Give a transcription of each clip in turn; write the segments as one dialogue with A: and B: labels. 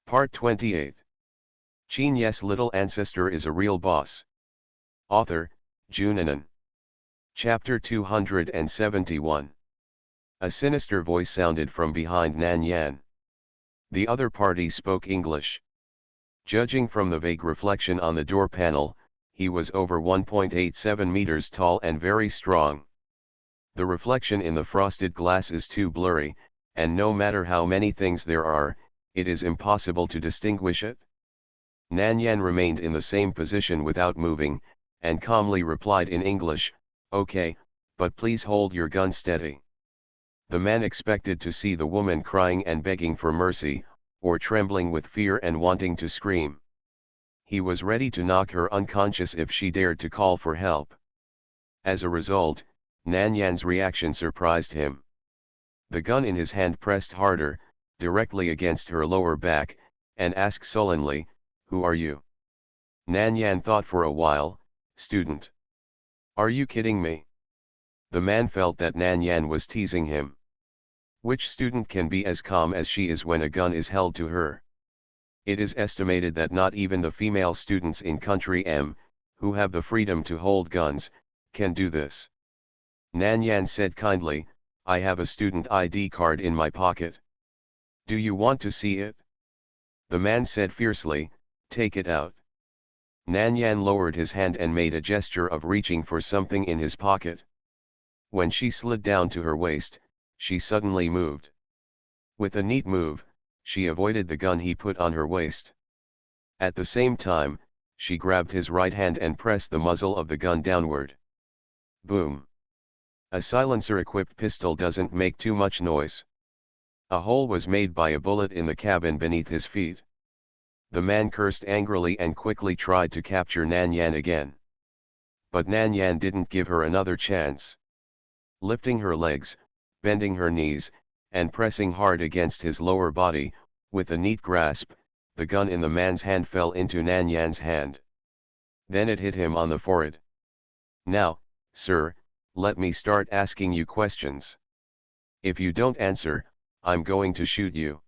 A: Part 28. Qin Ye's little ancestor is a real boss. Author, Junanan. Chapter 271. A sinister voice sounded from behind Nan Yan. The other party spoke English. Judging from the vague reflection on the door panel, he was over 1.87 meters tall and very strong. The reflection in the frosted glass is too blurry, and no matter how many things there are, it is impossible to distinguish it. Nan Yan remained in the same position without moving, and calmly replied in English, "Okay, but please hold your gun steady." The man expected to see the woman crying and begging for mercy, or trembling with fear and wanting to scream. He was ready to knock her unconscious if she dared to call for help. As a result, Nan Yan's reaction surprised him. The gun in his hand pressed harder, directly against her lower back, and asked sullenly, "Who are you?" Nan Yan thought for a while, "Student." "Are you kidding me?" The man felt that Nan Yan was teasing him. Which student can be as calm as she is when a gun is held to her? It is estimated that not even the female students in Country M, who have the freedom to hold guns, can do this. Nan Yan said kindly, "I have a student ID card in my pocket. Do you want to see it?" The man said fiercely, "Take it out." Nan Yan lowered his hand and made a gesture of reaching for something in his pocket. When she slid down to her waist, she suddenly moved. With a neat move, she avoided the gun he put on her waist. At the same time, she grabbed his right hand and pressed the muzzle of the gun downward. Boom! A silencer-equipped pistol doesn't make too much noise. A hole was made by a bullet in the cabin beneath his feet. The man cursed angrily and quickly tried to capture Nan Yan again. But Nan Yan didn't give her another chance. Lifting her legs, bending her knees, and pressing hard against his lower body, with a neat grasp, the gun in the man's hand fell into Nan Yan's hand. Then it hit him on the forehead. "Now, sir, let me start asking you questions. If you don't answer, I'm going to shoot you."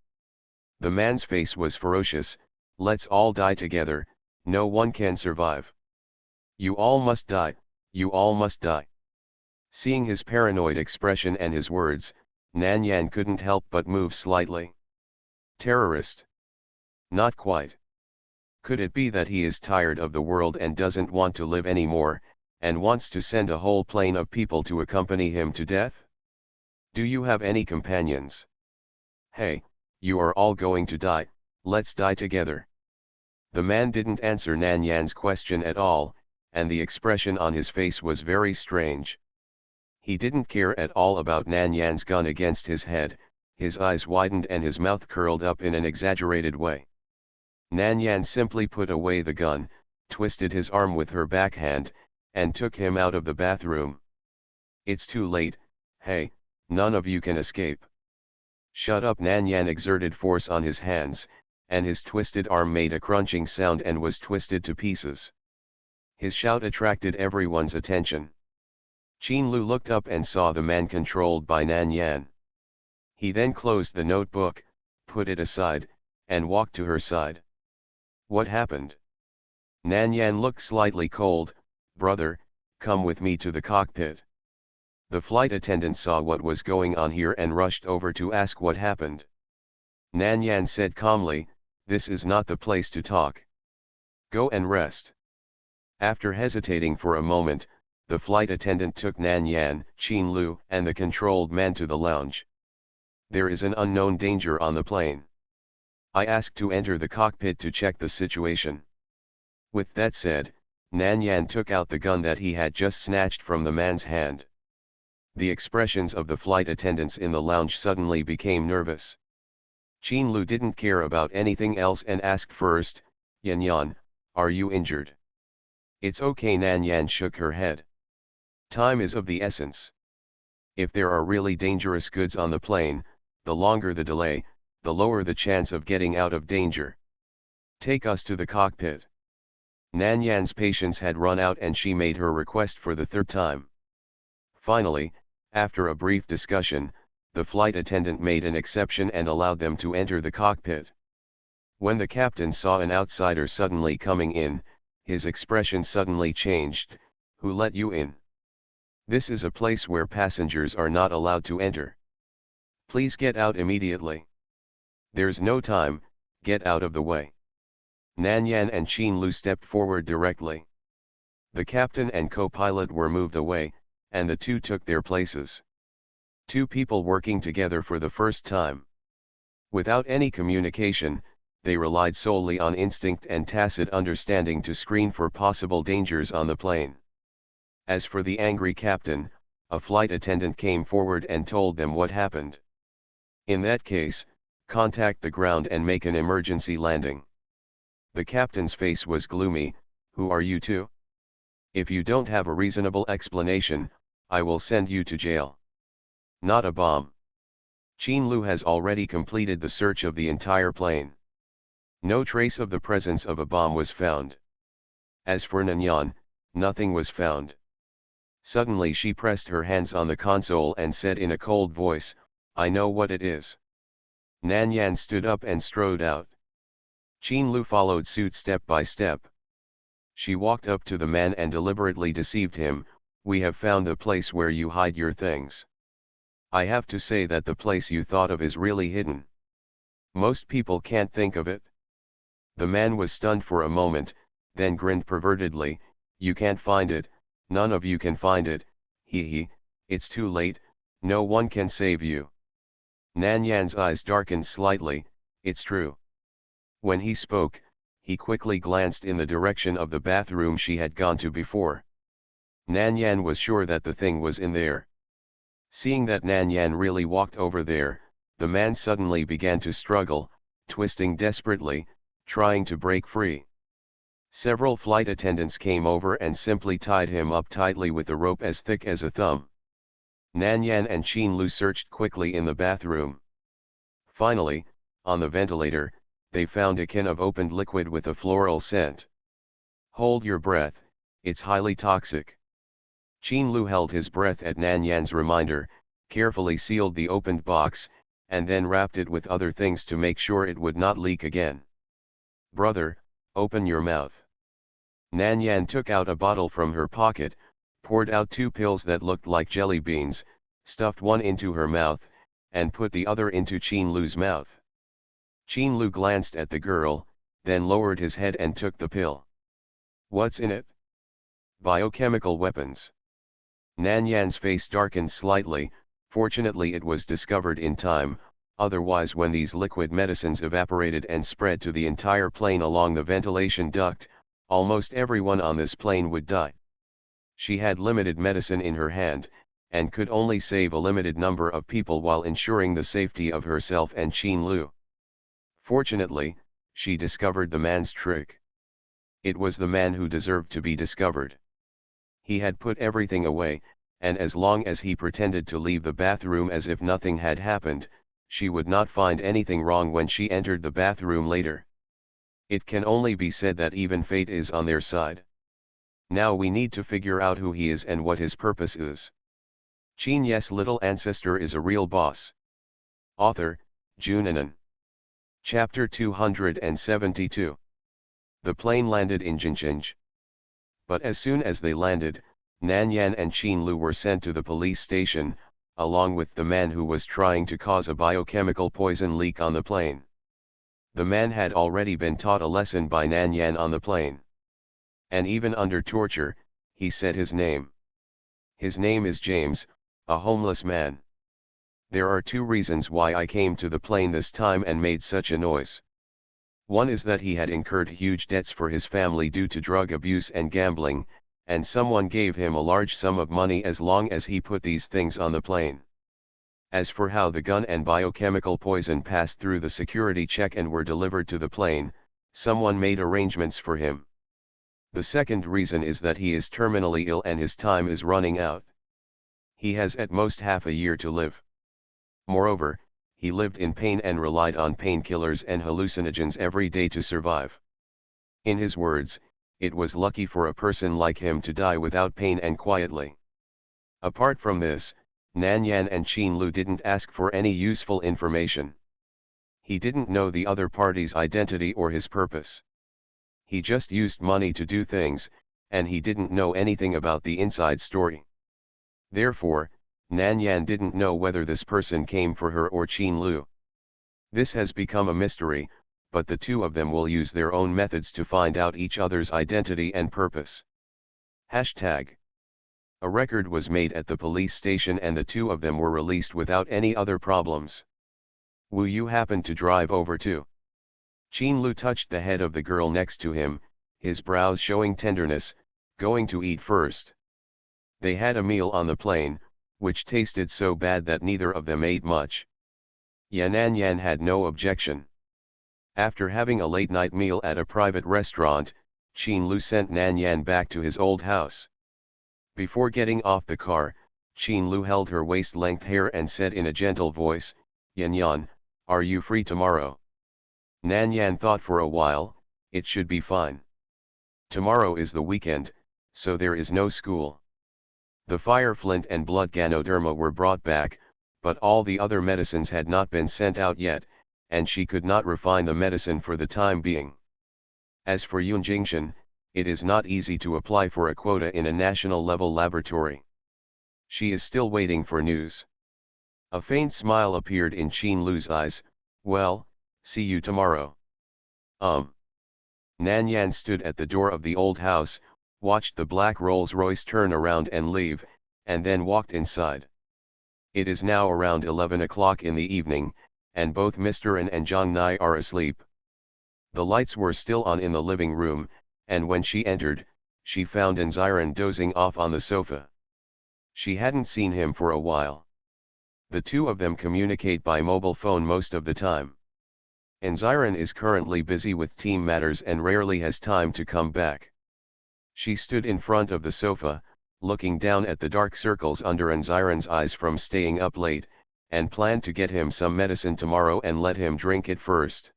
A: The man's face was ferocious. "Let's all die together, no one can survive. You all must die, you all must die." Seeing his paranoid expression and his words, Nan Yan couldn't help but move slightly. Terrorist? Not quite. Could it be that he is tired of the world and doesn't want to live anymore, and wants to send a whole plane of people to accompany him to death? "Do you have any companions?" "Hey, you are all going to die, let's die together." The man didn't answer Nan Yan's question at all, and the expression on his face was very strange. He didn't care at all about Nan Yan's gun against his head. His eyes widened and his mouth curled up in an exaggerated way. Nan Yan simply put away the gun, twisted his arm with her backhand, and took him out of the bathroom. "It's too late, hey, none of you can escape." "Shut up!" Nan Yan exerted force on his hands, and his twisted arm made a crunching sound and was twisted to pieces. His shout attracted everyone's attention. Qin Lu looked up and saw the man controlled by Nan Yan. He then closed the notebook, put it aside, and walked to her side. "What happened?" Nan Yan looked slightly cold. "Brother, come with me to the cockpit." The flight attendant saw what was going on here and rushed over to ask what happened. Nan Yan said calmly, "This is not the place to talk. Go and rest." After hesitating for a moment, the flight attendant took Nan Yan, Qin Lu, and the controlled man to the lounge. "There is an unknown danger on the plane. I asked to enter the cockpit to check the situation." With that said, Nan Yan took out the gun that he had just snatched from the man's hand. The expressions of the flight attendants in the lounge suddenly became nervous. Qin Lu didn't care about anything else and asked first, "Yan Yan, are you injured?" "It's okay." Nan Yan shook her head. "Time is of the essence. If there are really dangerous goods on the plane, the longer the delay, the lower the chance of getting out of danger. Take us to the cockpit." Nan Yan's patience had run out and she made her request for the third time. Finally, after a brief discussion, the flight attendant made an exception and allowed them to enter the cockpit. When the captain saw an outsider suddenly coming in, his expression suddenly changed. "Who let you in? This is a place where passengers are not allowed to enter. Please get out immediately. There's no time, get out of the way." Nan Yan and Qin Lu stepped forward directly. The captain and co-pilot were moved away, and the two took their places. Two people working together for the first time. Without any communication, they relied solely on instinct and tacit understanding to screen for possible dangers on the plane. As for the angry captain, a flight attendant came forward and told them what happened. "In that case, contact the ground and make an emergency landing." The captain's face was gloomy. "Who are you two? If you don't have a reasonable explanation, I will send you to jail." "Not a bomb. Qin Lu has already completed the search of the entire plane. No trace of the presence of a bomb was found. As for Nanyan, nothing was found." Suddenly she pressed her hands on the console and said in a cold voice, "I know what it is." Nanyan stood up and strode out. Qin Lu followed suit step by step. She walked up to the man and deliberately deceived him. "We have found the place where you hide your things. I have to say that the place you thought of is really hidden. Most people can't think of it." The man was stunned for a moment, then grinned pervertedly. "You can't find it, none of you can find it, he, it's too late, no one can save you." Nanyan's eyes darkened slightly. "It's true." When he spoke, he quickly glanced in the direction of the bathroom she had gone to before. Nanyan was sure that the thing was in there. Seeing that Nanyan really walked over there, the man suddenly began to struggle, twisting desperately, trying to break free. Several flight attendants came over and simply tied him up tightly with a rope as thick as a thumb. Nanyan and Qin Lu searched quickly in the bathroom. Finally, on the ventilator, they found a can of opened liquid with a floral scent. "Hold your breath, it's highly toxic." Qin Lu held his breath at Nanyan's reminder, carefully sealed the opened box, and then wrapped it with other things to make sure it would not leak again. "Brother, open your mouth." Nanyan took out a bottle from her pocket, poured out 2 pills that looked like jelly beans, stuffed one into her mouth, and put the other into Qin Lu's mouth. Qin Lu glanced at the girl, then lowered his head and took the pill. "What's in it?" "Biochemical weapons." Nanyan's face darkened slightly. Fortunately it was discovered in time, otherwise when these liquid medicines evaporated and spread to the entire plane along the ventilation duct, almost everyone on this plane would die. She had limited medicine in her hand, and could only save a limited number of people while ensuring the safety of herself and Qin Lu. Fortunately, she discovered the man's trick. It was the man who deserved to be discovered. He had put everything away, and as long as he pretended to leave the bathroom as if nothing had happened, she would not find anything wrong when she entered the bathroom later. It can only be said that even fate is on their side. Now we need to figure out who he is and what his purpose is. Qin Ye's little ancestor is a real boss. Author, Junanan. Chapter 272. The plane landed in Jincheng. But as soon as they landed, Nanyan and Qin Lu were sent to the police station, along with the man who was trying to cause a biochemical poison leak on the plane. The man had already been taught a lesson by Nanyan on the plane. And even under torture, he said his name. "His name is James, a homeless man. There are 2 reasons why I came to the plane this time and made such a noise. One is that he had incurred huge debts for his family due to drug abuse and gambling, and someone gave him a large sum of money as long as he put these things on the plane. As for how the gun and biochemical poison passed through the security check and were delivered to the plane, someone made arrangements for him. The second reason is that he is terminally ill and his time is running out. He has at most half a year to live. Moreover, he lived in pain and relied on painkillers and hallucinogens every day to survive. In his words, it was lucky for a person like him to die without pain and quietly. Apart from this, Nanyan and Qin Lu didn't ask for any useful information. He didn't know the other party's identity or his purpose. He just used money to do things, and he didn't know anything about the inside story. Therefore, Nan Yan didn't know whether this person came for her or Qin Lu. This has become a mystery, but the two of them will use their own methods to find out each other's identity and purpose. Hashtag. A record was made at the police station and the two of them were released without any other problems. Wu Yu happened to drive over too. Qin Lu touched the head of the girl next to him, his brows showing tenderness, going to eat first. They had a meal on the plane, which tasted so bad that neither of them ate much. Nan Yan had no objection. After having a late-night meal at a private restaurant, Qin Lu sent Nan Yan back to his old house. Before getting off the car, Qin Lu held her waist-length hair and said in a gentle voice, "Yan Yan, are you free tomorrow?" Nan Yan thought for a while. It should be fine. Tomorrow is the weekend, so there is no school. The fire flint and blood Ganoderma were brought back, but all the other medicines had not been sent out yet, and she could not refine the medicine for the time being. As for Yunjingshan, it is not easy to apply for a quota in a national-level laboratory. She is still waiting for news. A faint smile appeared in Qin Lu's eyes. "Well, see you tomorrow." Nan Yan stood at the door of the old house, watched the black Rolls-Royce turn around and leave, and then walked inside. It is now around 11 o'clock in the evening, and both Mr. and Zhang Nai are asleep. The lights were still on in the living room, and when she entered, she found Anziran dozing off on the sofa. She hadn't seen him for a while. The two of them communicate by mobile phone most of the time. Anziran is currently busy with team matters and rarely has time to come back. She stood in front of the sofa, looking down at the dark circles under Anziran's eyes from staying up late, and planned to get him some medicine tomorrow and let him drink it first,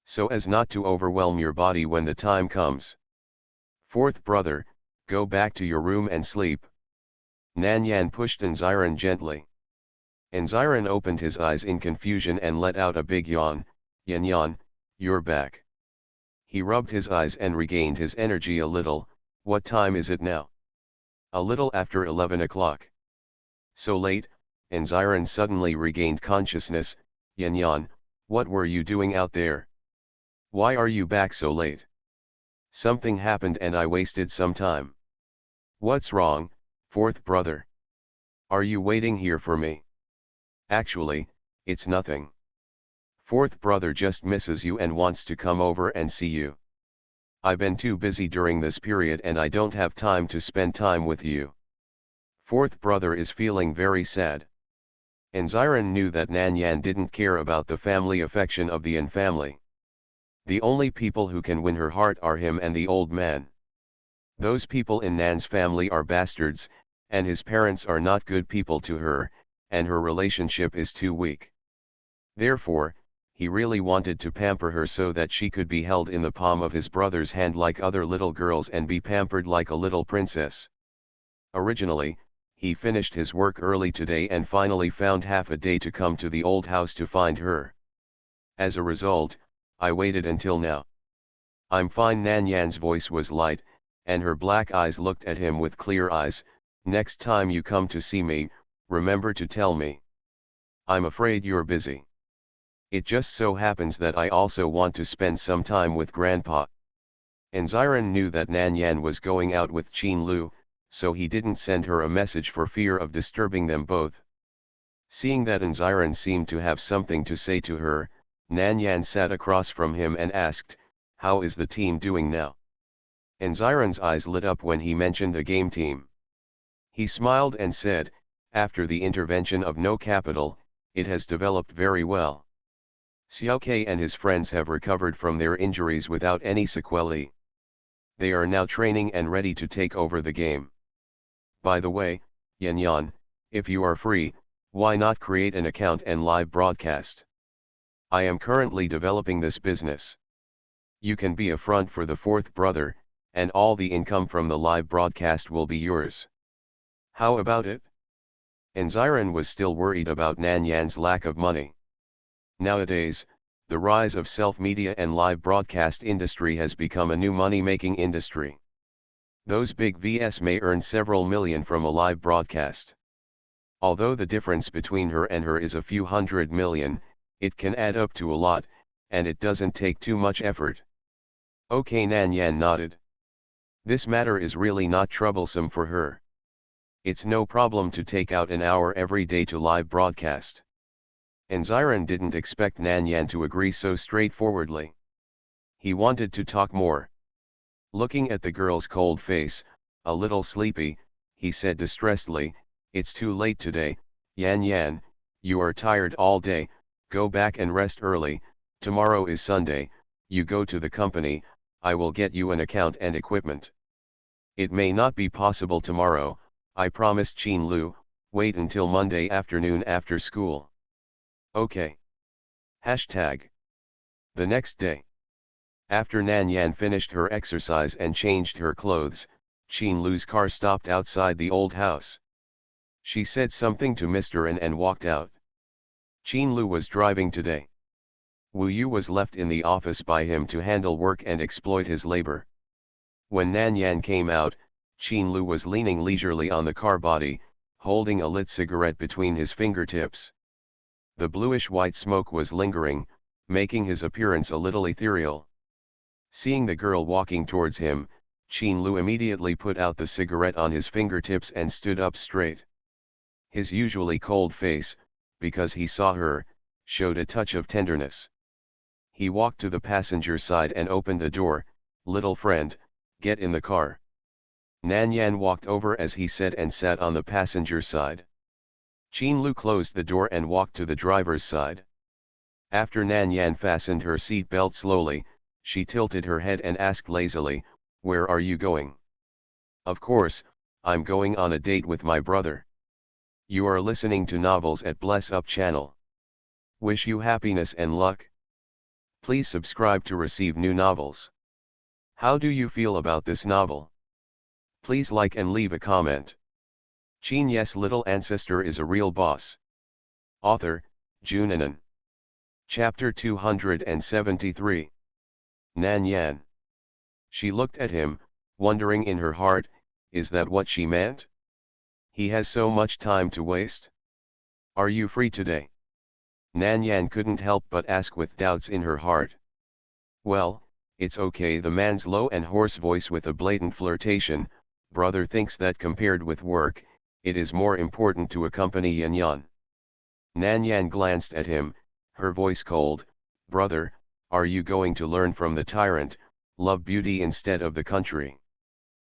A: so as not to overwhelm your body when the time comes. "Fourth brother, go back to your room and sleep." Nan Yan pushed Anziran gently. Anziran opened his eyes in confusion and let out a big yawn. "Yan Yan, you're back." He rubbed his eyes and regained his energy a little. "What time is it now?" "A little after 11 o'clock. "So late?" Anziran suddenly regained consciousness. "Yan Yan, what were you doing out there? Why are you back so late?" "Something happened and I wasted some time." "What's wrong, fourth brother? Are you waiting here for me?" "Actually, it's nothing. Fourth brother just misses you and wants to come over and see you. I've been too busy during this period and I don't have time to spend time with you. Fourth brother is feeling very sad." Anziran knew that Nan Yan didn't care about the family affection of the Yan family. The only people who can win her heart are him and the old man. Those people in Nan's family are bastards, and his parents are not good people to her, and her relationship is too weak. Therefore, he really wanted to pamper her so that she could be held in the palm of his brother's hand like other little girls and be pampered like a little princess. Originally, he finished his work early today and finally found half a day to come to the old house to find her. As a result, I waited until now. "I'm fine." Nan Yan's voice was light, and her black eyes looked at him with clear eyes. "Next time you come to see me, remember to tell me. I'm afraid you're busy. It just so happens that I also want to spend some time with Grandpa." Anziran knew that Nan Yan was going out with Qin Lu, so he didn't send her a message for fear of disturbing them both. Seeing that Anziran seemed to have something to say to her, Nan Yan sat across from him and asked, "How is the team doing now?" Anziran's eyes lit up when he mentioned the game team. He smiled and said, "After the intervention of No Capital, it has developed very well. Xiaoke and his friends have recovered from their injuries without any sequelae. They are now training and ready to take over the game. By the way, Yan Yan, if you are free, why not create an account and live broadcast? I am currently developing this business. You can be a front for the fourth brother, and all the income from the live broadcast will be yours. How about it?" Anziran was still worried about Nan Yan's lack of money. Nowadays, The rise of self-media and live broadcast industry has become a new money-making industry. Those big VS may earn several million from a live broadcast. Although the difference between her and her is a few hundred million, it can add up to a lot, and it doesn't take too much effort. Okay, Nan Yan nodded. This matter is really not troublesome for her. It's no problem to take out an hour every day to live broadcast. And Ziran didn't expect Nan Yan to agree so straightforwardly. He wanted to talk more. Looking at the girl's cold face, a little sleepy, he said distressedly, "It's too late today, Yan Yan, you are tired all day, go back and rest early, tomorrow is Sunday, you go to the company, I will get you an account and equipment." "It may not be possible tomorrow," I promised Qin Lu, "wait until Monday afternoon after school." Okay. Hashtag. The next day. After Nan Yan finished her exercise and changed her clothes, Qin Lu's car stopped outside the old house. She said something to Mr. N and walked out. Qin Lu was driving today. Wu Yu was left in the office by him to handle work and exploit his labor. When Nan Yan came out, Qin Lu was leaning leisurely on the car body, holding a lit cigarette between his fingertips. The bluish-white smoke was lingering, making his appearance a little ethereal. Seeing the girl walking towards him, Qin Lu immediately put out the cigarette on his fingertips and stood up straight. His usually cold face, because he saw her, showed a touch of tenderness. He walked to the passenger side and opened the door. "Little friend, get in the car." Nan Yan walked over as he said and sat on the passenger side. Qin Lu closed the door and walked to the driver's side. After Nan Yan fastened her seat belt slowly, she tilted her head and asked lazily, "Where are you going?" "Of course, I'm going on a date with my brother." "You are listening to novels at Bless Up channel. Wish you happiness and luck. Please subscribe to receive new novels. How do you feel about this novel? Please like and leave a comment." Qin Ye's little ancestor is a real boss. Author, Junanan. Chapter 273. Nan Yan. She looked at him, wondering in her heart, is that what she meant? He has so much time to waste. "Are you free today?" Nan Yan couldn't help but ask with doubts in her heart. "Well, it's okay." The man's low and hoarse voice with a blatant flirtation, "Brother thinks that compared with work, it is more important to accompany Yan Yan." Nan Yan glanced at him, her voice cold. "Brother, are you going to learn from the tyrant, love beauty instead of the country?"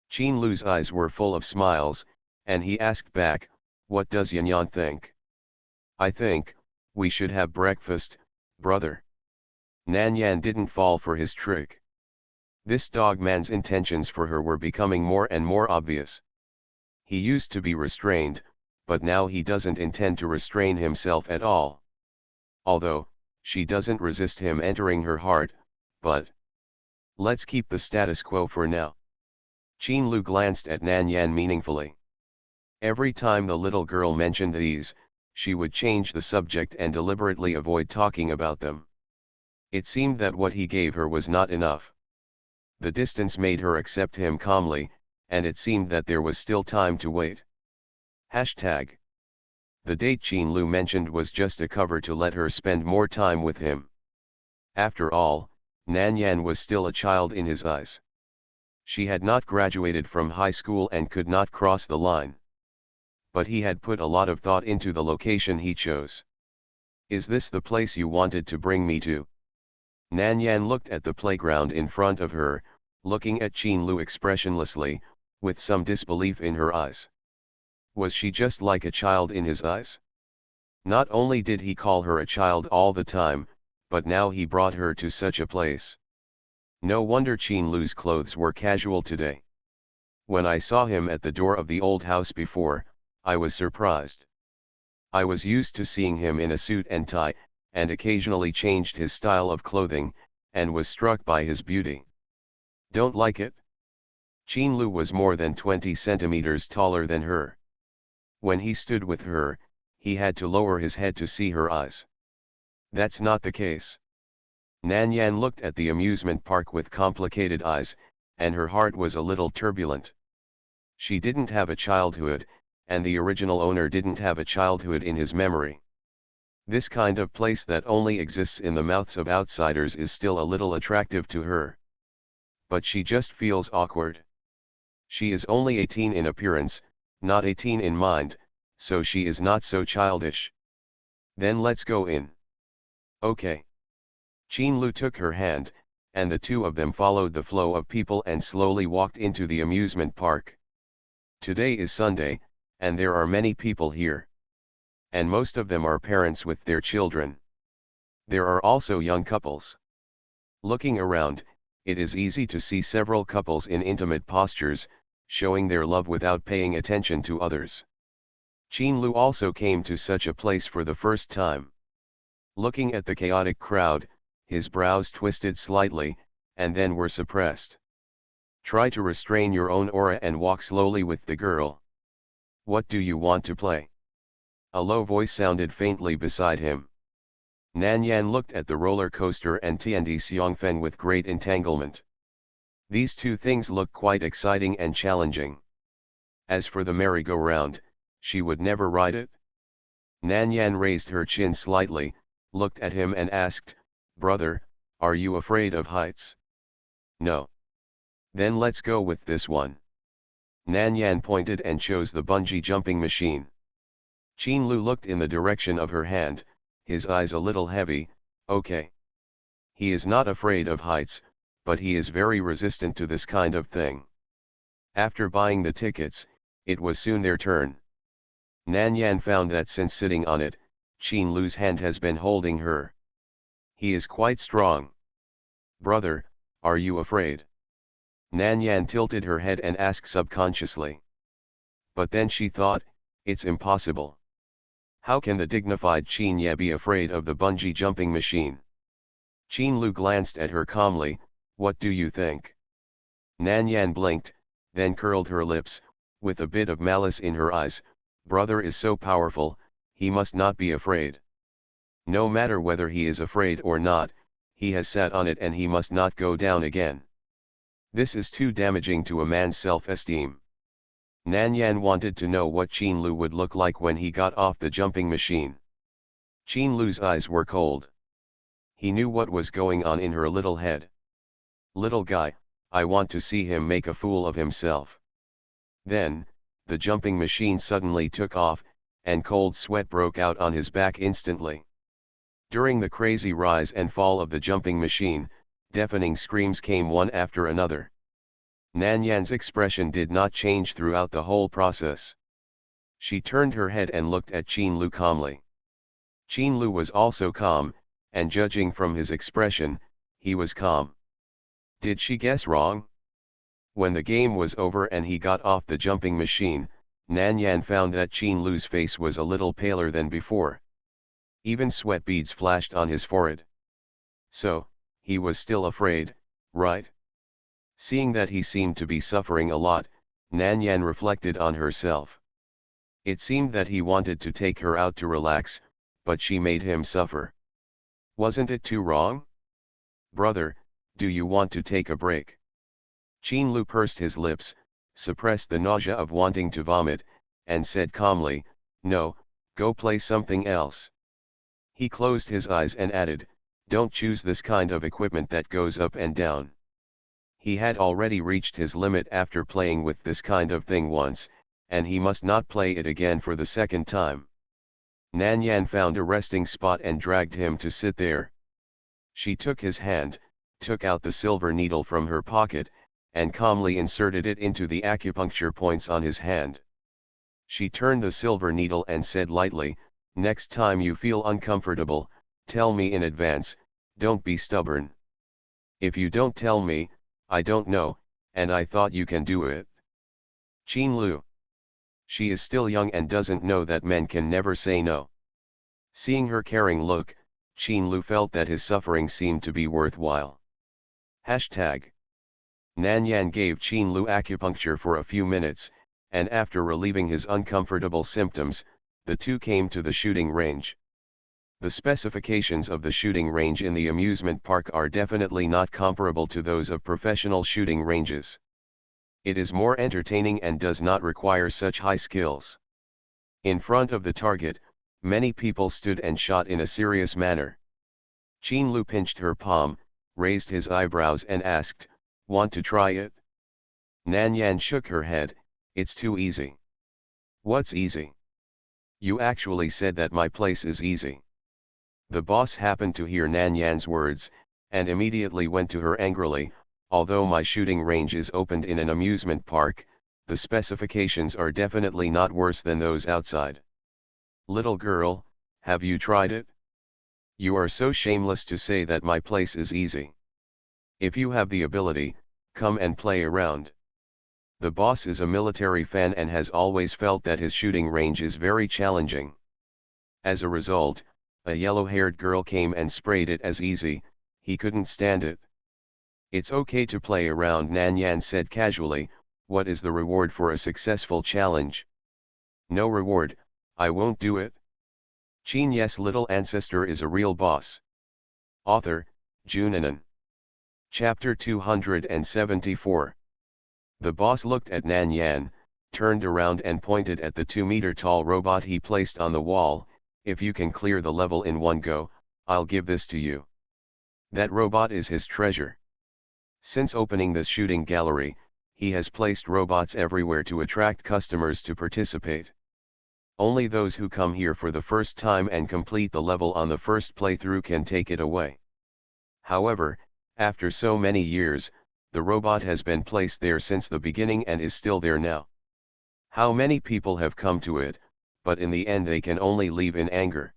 A: Qin Lu's eyes were full of smiles, and he asked back, "What does Yan Yan think?" "I think, we should have breakfast, brother." Nan Yan didn't fall for his trick. This dog man's intentions for her were becoming more and more obvious. He used to be restrained, but now he doesn't intend to restrain himself at all. Although, she doesn't resist him entering her heart, but let's keep the status quo for now. Qin Lu glanced at Nan Yan meaningfully. Every time the little girl mentioned these, she would change the subject and deliberately avoid talking about them. It seemed that what he gave her was not enough. The distance made her accept him calmly, and it seemed that there was still time to wait. Hashtag. The date Qin Lu mentioned was just a cover to let her spend more time with him. After all, Nan Yan was still a child in his eyes. She had not graduated from high school and could not cross the line. But he had put a lot of thought into the location he chose. "Is this the place you wanted to bring me to?" Nan Yan looked at the playground in front of her, looking at Qin Lu expressionlessly, with some disbelief in her eyes. Was she just like a child in his eyes? Not only did he call her a child all the time, but now he brought her to such a place. No wonder Qin Lu's clothes were casual today. When I saw him at the door of the old house before, I was surprised. I was used to seeing him in a suit and tie, and occasionally changed his style of clothing, and was struck by his beauty. Don't like it? Qin Lu was more than 20 centimeters taller than her. When he stood with her, he had to lower his head to see her eyes. That's not the case. Nan Yan looked at the amusement park with complicated eyes, and her heart was a little turbulent. She didn't have a childhood, and the original owner didn't have a childhood in his memory. This kind of place that only exists in the mouths of outsiders is still a little attractive to her. But she just feels awkward. She is only 18 in appearance, not 18 in mind, so she is not so childish. Then let's go in. Okay. Qin Lu took her hand, and the two of them followed the flow of people and slowly walked into the amusement park. Today is Sunday, and there are many people here. And most of them are parents with their children. There are also young couples. Looking around, it is easy to see several couples in intimate postures, showing their love without paying attention to others. Qin Lu also came to such a place for the first time. Looking at the chaotic crowd, his brows twisted slightly, and then were suppressed. Try to restrain your own aura and walk slowly with the girl. What do you want to play? A low voice sounded faintly beside him. Nan Yan looked at the roller coaster and Tiandi Xiongfen with great entanglement. These two things look quite exciting and challenging. As for the merry-go-round, she would never ride it. Nan Yan raised her chin slightly, looked at him and asked, "Brother, are you afraid of heights?" "No." "Then let's go with this one." Nan Yan pointed and chose the bungee jumping machine. Qin Lu looked in the direction of her hand, his eyes a little heavy. "Okay. He is not afraid of heights, but he is very resistant to this kind of thing." After buying the tickets, it was soon their turn. Nan Yan found that since sitting on it, Qin Lu's hand has been holding her. He is quite strong. "Brother, are you afraid?" Nan Yan tilted her head and asked subconsciously. But then she thought, it's impossible. How can the dignified Qin Ye be afraid of the bungee jumping machine? Qin Lu glanced at her calmly. "What do you think?" Nan Yan blinked, then curled her lips, with a bit of malice in her eyes. "Brother is so powerful, he must not be afraid. No matter whether he is afraid or not, he has sat on it and he must not go down again. This is too damaging to a man's self-esteem." Nan Yan wanted to know what Qin Lu would look like when he got off the jumping machine. Qin Lu's eyes were cold. He knew what was going on in her little head. "Little guy, I want to see him make a fool of himself." Then, the jumping machine suddenly took off, and cold sweat broke out on his back instantly. During the crazy rise and fall of the jumping machine, deafening screams came one after another. Nan Yan's expression did not change throughout the whole process. She turned her head and looked at Qin Lu calmly. Qin Lu was also calm, and judging from his expression, he was calm. Did she guess wrong? When the game was over and he got off the jumping machine, Nan Yan found that Qin Lu's face was a little paler than before. Even sweat beads flashed on his forehead. So, he was still afraid, right? Seeing that he seemed to be suffering a lot, Nan Yan reflected on herself. It seemed that he wanted to take her out to relax, but she made him suffer. Wasn't it too wrong? "Brother, do you want to take a break?" Qin Lu pursed his lips, suppressed the nausea of wanting to vomit, and said calmly, "No, go play something else." He closed his eyes and added, "Don't choose this kind of equipment that goes up and down." He had already reached his limit after playing with this kind of thing once, and he must not play it again for the second time. Nan Yan found a resting spot and dragged him to sit there. She took his hand, took out the silver needle from her pocket, and calmly inserted it into the acupuncture points on his hand. She turned the silver needle and said lightly, "Next time you feel uncomfortable, tell me in advance, don't be stubborn. If you don't tell me, I don't know, and I thought you can do it." Qin Lu. She is still young and doesn't know that men can never say no. Seeing her caring look, Qin Lu felt that his suffering seemed to be worthwhile. Hashtag. Nan Yan gave Qin Lu acupuncture for a few minutes, and after relieving his uncomfortable symptoms, the two came to the shooting range. The specifications of the shooting range in the amusement park are definitely not comparable to those of professional shooting ranges. It is more entertaining and does not require such high skills. In front of the target, many people stood and shot in a serious manner. Qin Lu pinched her palm, raised his eyebrows and asked, "Want to try it?" Nan Yan shook her head, "It's too easy." "What's easy?" "You actually said that my place is easy." The boss happened to hear Nan Yan's words, and immediately went to her angrily, "Although my shooting range is opened in an amusement park, the specifications are definitely not worse than those outside. Little girl, have you tried it? You are so shameless to say that my place is easy. If you have the ability, come and play around." The boss is a military fan and has always felt that his shooting range is very challenging. As a result, a yellow-haired girl came and sprayed it as easy. He couldn't stand it. "It's okay to play around," Nan Yan said casually. "What is the reward for a successful challenge?" "No reward, I won't do it." Qin Ye's little ancestor is a real boss. Author, Junanan. Chapter 274. The boss looked at Nan Yan, turned around and pointed at the 2-meter-tall robot he placed on the wall. "If you can clear the level in one go, I'll give this to you." That robot is his treasure. Since opening this shooting gallery, he has placed robots everywhere to attract customers to participate. Only those who come here for the first time and complete the level on the first playthrough can take it away. However, after so many years, the robot has been placed there since the beginning and is still there now. How many people have come to it, but in the end they can only leave in anger.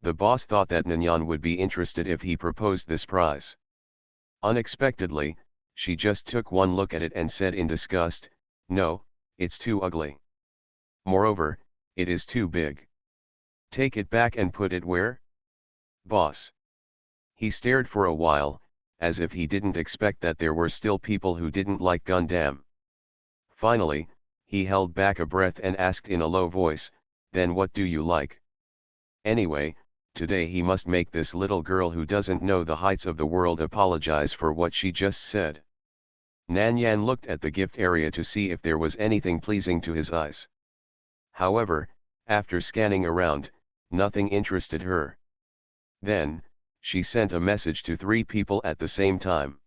A: The boss thought that Nanyan would be interested if he proposed this prize. Unexpectedly, she just took one look at it and said in disgust, "No, it's too ugly. Moreover, it is too big. Take it back and put it where?" "Boss." He stared for a while, as if he didn't expect that there were still people who didn't like Gundam. Finally, he held back a breath and asked in a low voice, "Then what do you like?" Anyway, today he must make this little girl who doesn't know the heights of the world apologize for what she just said. Nan Yan looked at the gift area to see if there was anything pleasing to his eyes. However, after scanning around, nothing interested her. Then, she sent a message to 3 people at the same time.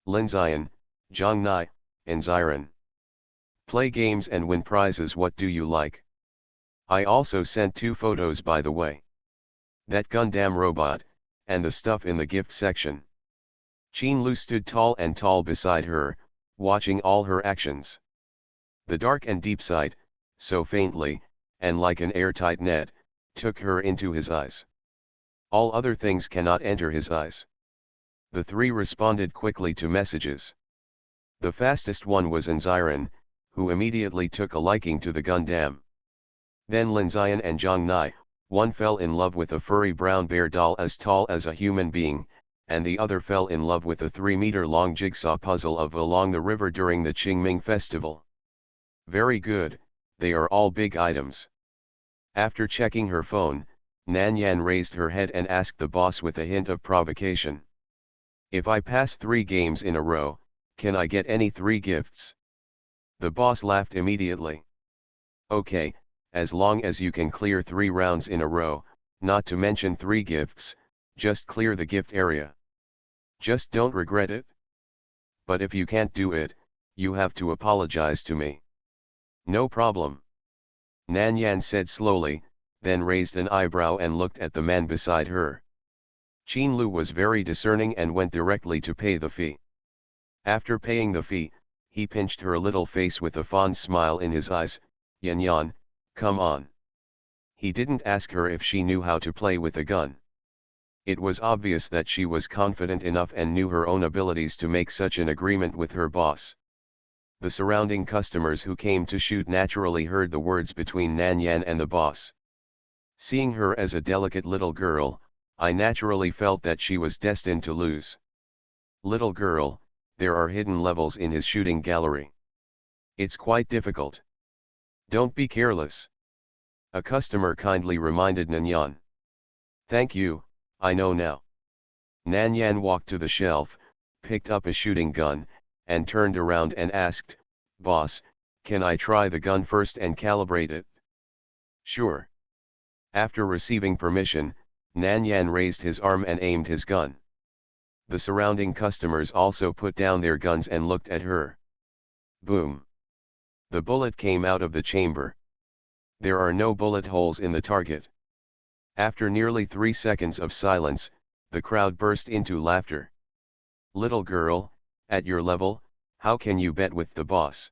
A: "Lin Zion, Zhang Nai, and Ziran. Play games and win prizes. What do you like?" I also sent 2 photos, by the way. That Gundam robot, and the stuff in the gift section. Qin Lu stood tall and tall beside her, watching all her actions. The dark and deep sight, so faintly, and like an airtight net, took her into his eyes. All other things cannot enter his eyes. The 3 responded quickly to messages. The fastest one was Ziran, who immediately took a liking to the Gundam. Then Lin Zion and Zhang Nai. One fell in love with a furry brown bear doll as tall as a human being, and the other fell in love with a 3-meter-long jigsaw puzzle of along the river during the Qingming festival. Very good, they are all big items. After checking her phone, Nan Yan raised her head and asked the boss with a hint of provocation, "If I pass 3 games in a row, can I get any 3 gifts?" The boss laughed immediately. "Okay, as long as you can clear 3 rounds in a row, not to mention 3 gifts, just clear the gift area. Just don't regret it. But if you can't do it, you have to apologize to me." "No problem," Nan Yan said slowly, then raised an eyebrow and looked at the man beside her. Qin Lu was very discerning and went directly to pay the fee. After paying the fee, he pinched her little face with a fond smile in his eyes. "Yan Yan, come on." He didn't ask her if she knew how to play with a gun. It was obvious that she was confident enough and knew her own abilities to make such an agreement with her boss. The surrounding customers who came to shoot naturally heard the words between Nan Yan and the boss. Seeing her as a delicate little girl, I naturally felt that she was destined to lose. "Little girl, there are hidden levels in his shooting gallery. It's quite difficult. Don't be careless," a customer kindly reminded Nan Yan. Thank you, I know now. Nan Yan walked to the shelf, picked up a shooting gun, and turned around and asked, "Boss, can I try the gun first and calibrate it?" "Sure." After receiving permission, Nan Yan raised his arm and aimed his gun. The surrounding customers also put down their guns and looked at her. Boom! The bullet came out of the chamber. There are no bullet holes in the target. After nearly 3 seconds of silence, the crowd burst into laughter. "Little girl, at your level, how can you bet with the boss?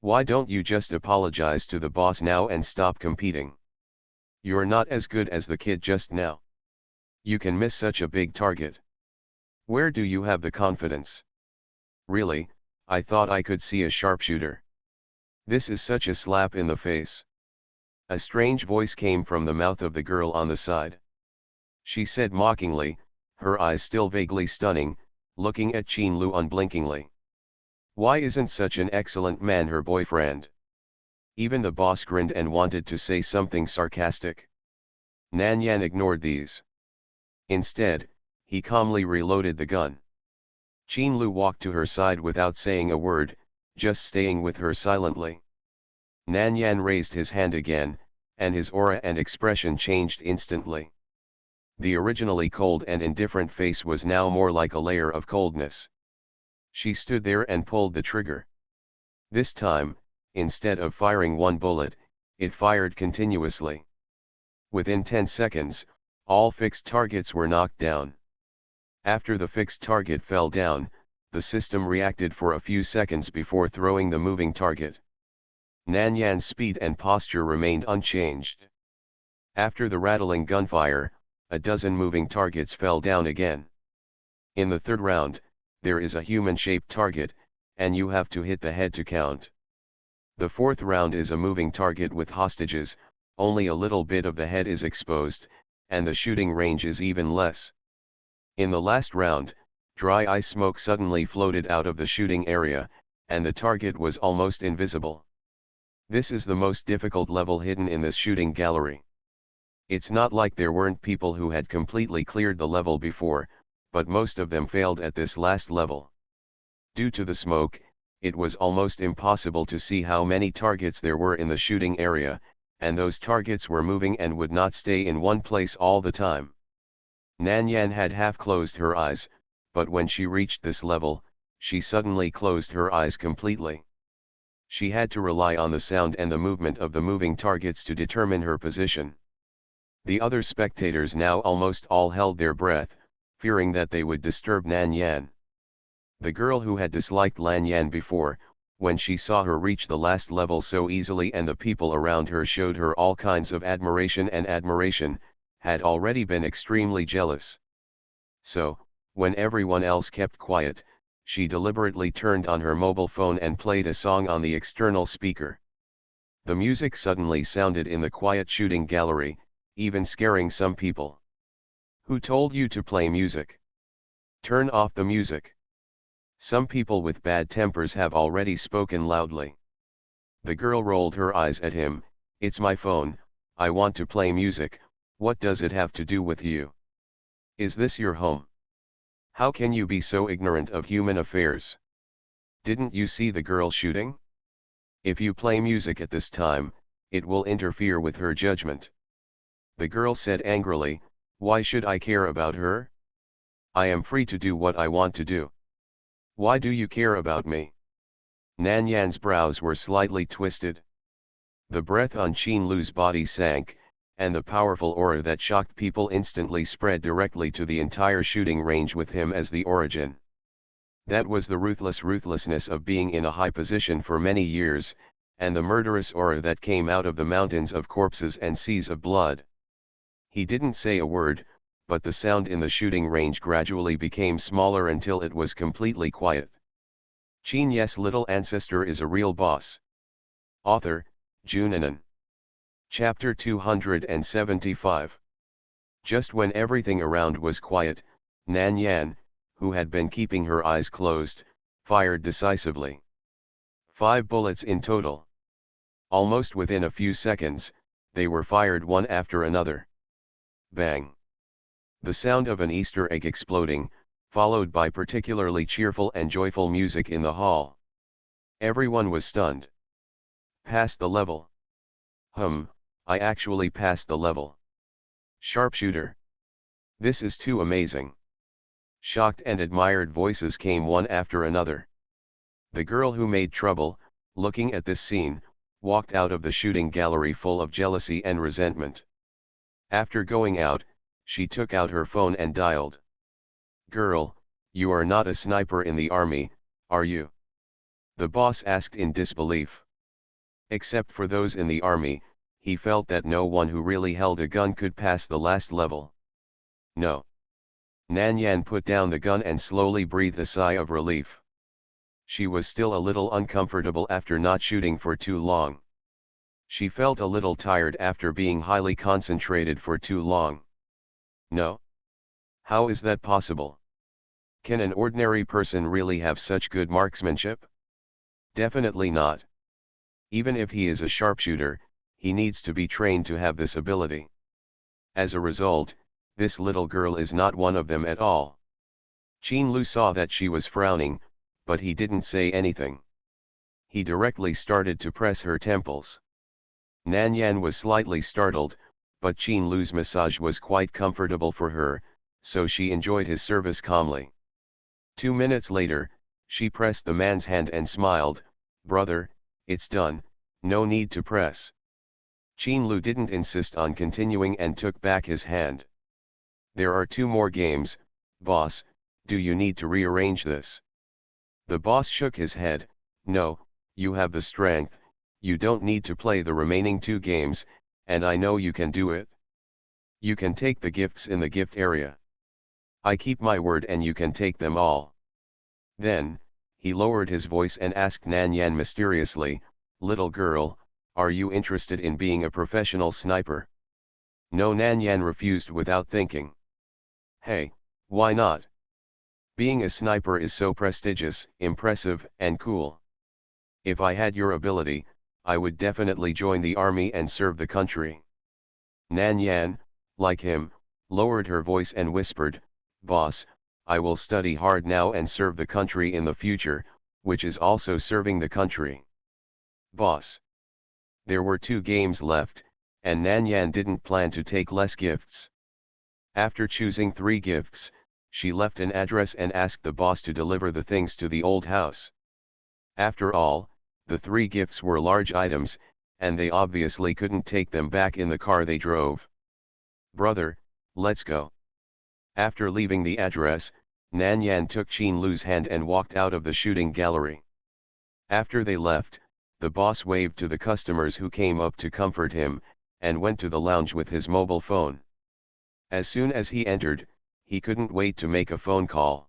A: Why don't you just apologize to the boss now and stop competing? You're not as good as the kid just now. You can miss such a big target. Where do you have the confidence? Really, I thought I could see a sharpshooter. This is such a slap in the face." A strange voice came from the mouth of the girl on the side. She said mockingly, her eyes still vaguely stunning, looking at Qin Lu unblinkingly. "Why isn't such an excellent man her boyfriend?" Even the boss grinned and wanted to say something sarcastic. Nan Yan ignored these. Instead, he calmly reloaded the gun. Qin Lu walked to her side without saying a word, just staying with her silently. Nan Yan raised his hand again, and his aura and expression changed instantly. The originally cold and indifferent face was now more like a layer of coldness. She stood there and pulled the trigger. This time, instead of firing one bullet, it fired continuously. Within 10 seconds, all fixed targets were knocked down. After the fixed target fell down, the system reacted for a few seconds before throwing the moving target. Nan Yan's speed and posture remained unchanged. After the rattling gunfire, a dozen moving targets fell down again. In the third round, there is a human-shaped target, and you have to hit the head to count. The fourth round is a moving target with hostages, only a little bit of the head is exposed, and the shooting range is even less. In the last round, dry ice smoke suddenly floated out of the shooting area, and the target was almost invisible. This is the most difficult level hidden in this shooting gallery. It's not like there weren't people who had completely cleared the level before, but most of them failed at this last level. Due to the smoke, it was almost impossible to see how many targets there were in the shooting area, and those targets were moving and would not stay in one place all the time. Nan Yan had half closed her eyes, but when she reached this level, she suddenly closed her eyes completely. She had to rely on the sound and the movement of the moving targets to determine her position. The other spectators now almost all held their breath, fearing that they would disturb Nan Yan. The girl who had disliked Nan Yan before, when she saw her reach the last level so easily and the people around her showed her all kinds of admiration, had already been extremely jealous. So, when everyone else kept quiet, she deliberately turned on her mobile phone and played a song on the external speaker. The music suddenly sounded in the quiet shooting gallery, even scaring some people. "Who told you to play music? Turn off the music." Some people with bad tempers have already spoken loudly. The girl rolled her eyes at him. "It's my phone, I want to play music, what does it have to do with you? Is this your home? How can you be so ignorant of human affairs? Didn't you see the girl shooting? If you play music at this time, it will interfere with her judgment." The girl said angrily, "Why should I care about her? I am free to do what I want to do. Why do you care about me?" Nan Yan's brows were slightly twisted. The breath on Qin Lu's body sank, and the powerful aura that shocked people instantly spread directly to the entire shooting range with him as the origin. That was the ruthlessness of being in a high position for many years, and the murderous aura that came out of the mountains of corpses and seas of blood. He didn't say a word, but the sound in the shooting range gradually became smaller until it was completely quiet. Qin Ye's little ancestor is a real boss. Author, Junanan. Chapter 275. Just when everything around was quiet, Nan Yan, who had been keeping her eyes closed, fired decisively. 5 bullets in total. Almost within a few seconds, they were fired one after another. Bang! The sound of an Easter egg exploding, followed by particularly cheerful and joyful music in the hall. Everyone was stunned. Passed the level. I actually passed the level. Sharpshooter. This is too amazing. Shocked and admired voices came one after another. The girl who made trouble, looking at this scene, walked out of the shooting gallery full of jealousy and resentment. After going out, she took out her phone and dialed. "Girl, you are not a sniper in the army, are you?" the boss asked in disbelief. Except for those in the army, he felt that no one who really held a gun could pass the last level. No. Nan Yan put down the gun and slowly breathed a sigh of relief. She was still a little uncomfortable after not shooting for too long. She felt a little tired after being highly concentrated for too long. No? How is that possible? Can an ordinary person really have such good marksmanship? Definitely not. Even if he is a sharpshooter, he needs to be trained to have this ability. As a result, this little girl is not one of them at all. Qin Lu saw that she was frowning, but he didn't say anything. He directly started to press her temples. Nan Yan was slightly startled, but Qin Lu's massage was quite comfortable for her, so she enjoyed his service calmly. 2 minutes later, she pressed the man's hand and smiled, "Brother, it's done, no need to press." Qin Lu didn't insist on continuing and took back his hand. "There are 2 more games, boss, do you need to rearrange this?" The boss shook his head, "No, you have the strength, you don't need to play the remaining 2 games, and I know you can do it. You can take the gifts in the gift area. I keep my word and you can take them all." Then, he lowered his voice and asked Nan Yan mysteriously, "Little girl, are you interested in being a professional sniper?" No, Nan Yan refused without thinking. "Hey, why not? Being a sniper is so prestigious, impressive, and cool. If I had your ability, I would definitely join the army and serve the country." Nan Yan, like him, lowered her voice and whispered, "Boss, I will study hard now and serve the country in the future, which is also serving the country." Boss. There were 2 games left, and Nan Yan didn't plan to take less gifts. After choosing 3 gifts, she left an address and asked the boss to deliver the things to the old house. After all, the 3 gifts were large items, and they obviously couldn't take them back in the car they drove. "Brother, let's go." After leaving the address, Nan Yan took Qin Lu's hand and walked out of the shooting gallery. After they left, the boss waved to the customers who came up to comfort him, and went to the lounge with his mobile phone. As soon as he entered, he couldn't wait to make a phone call.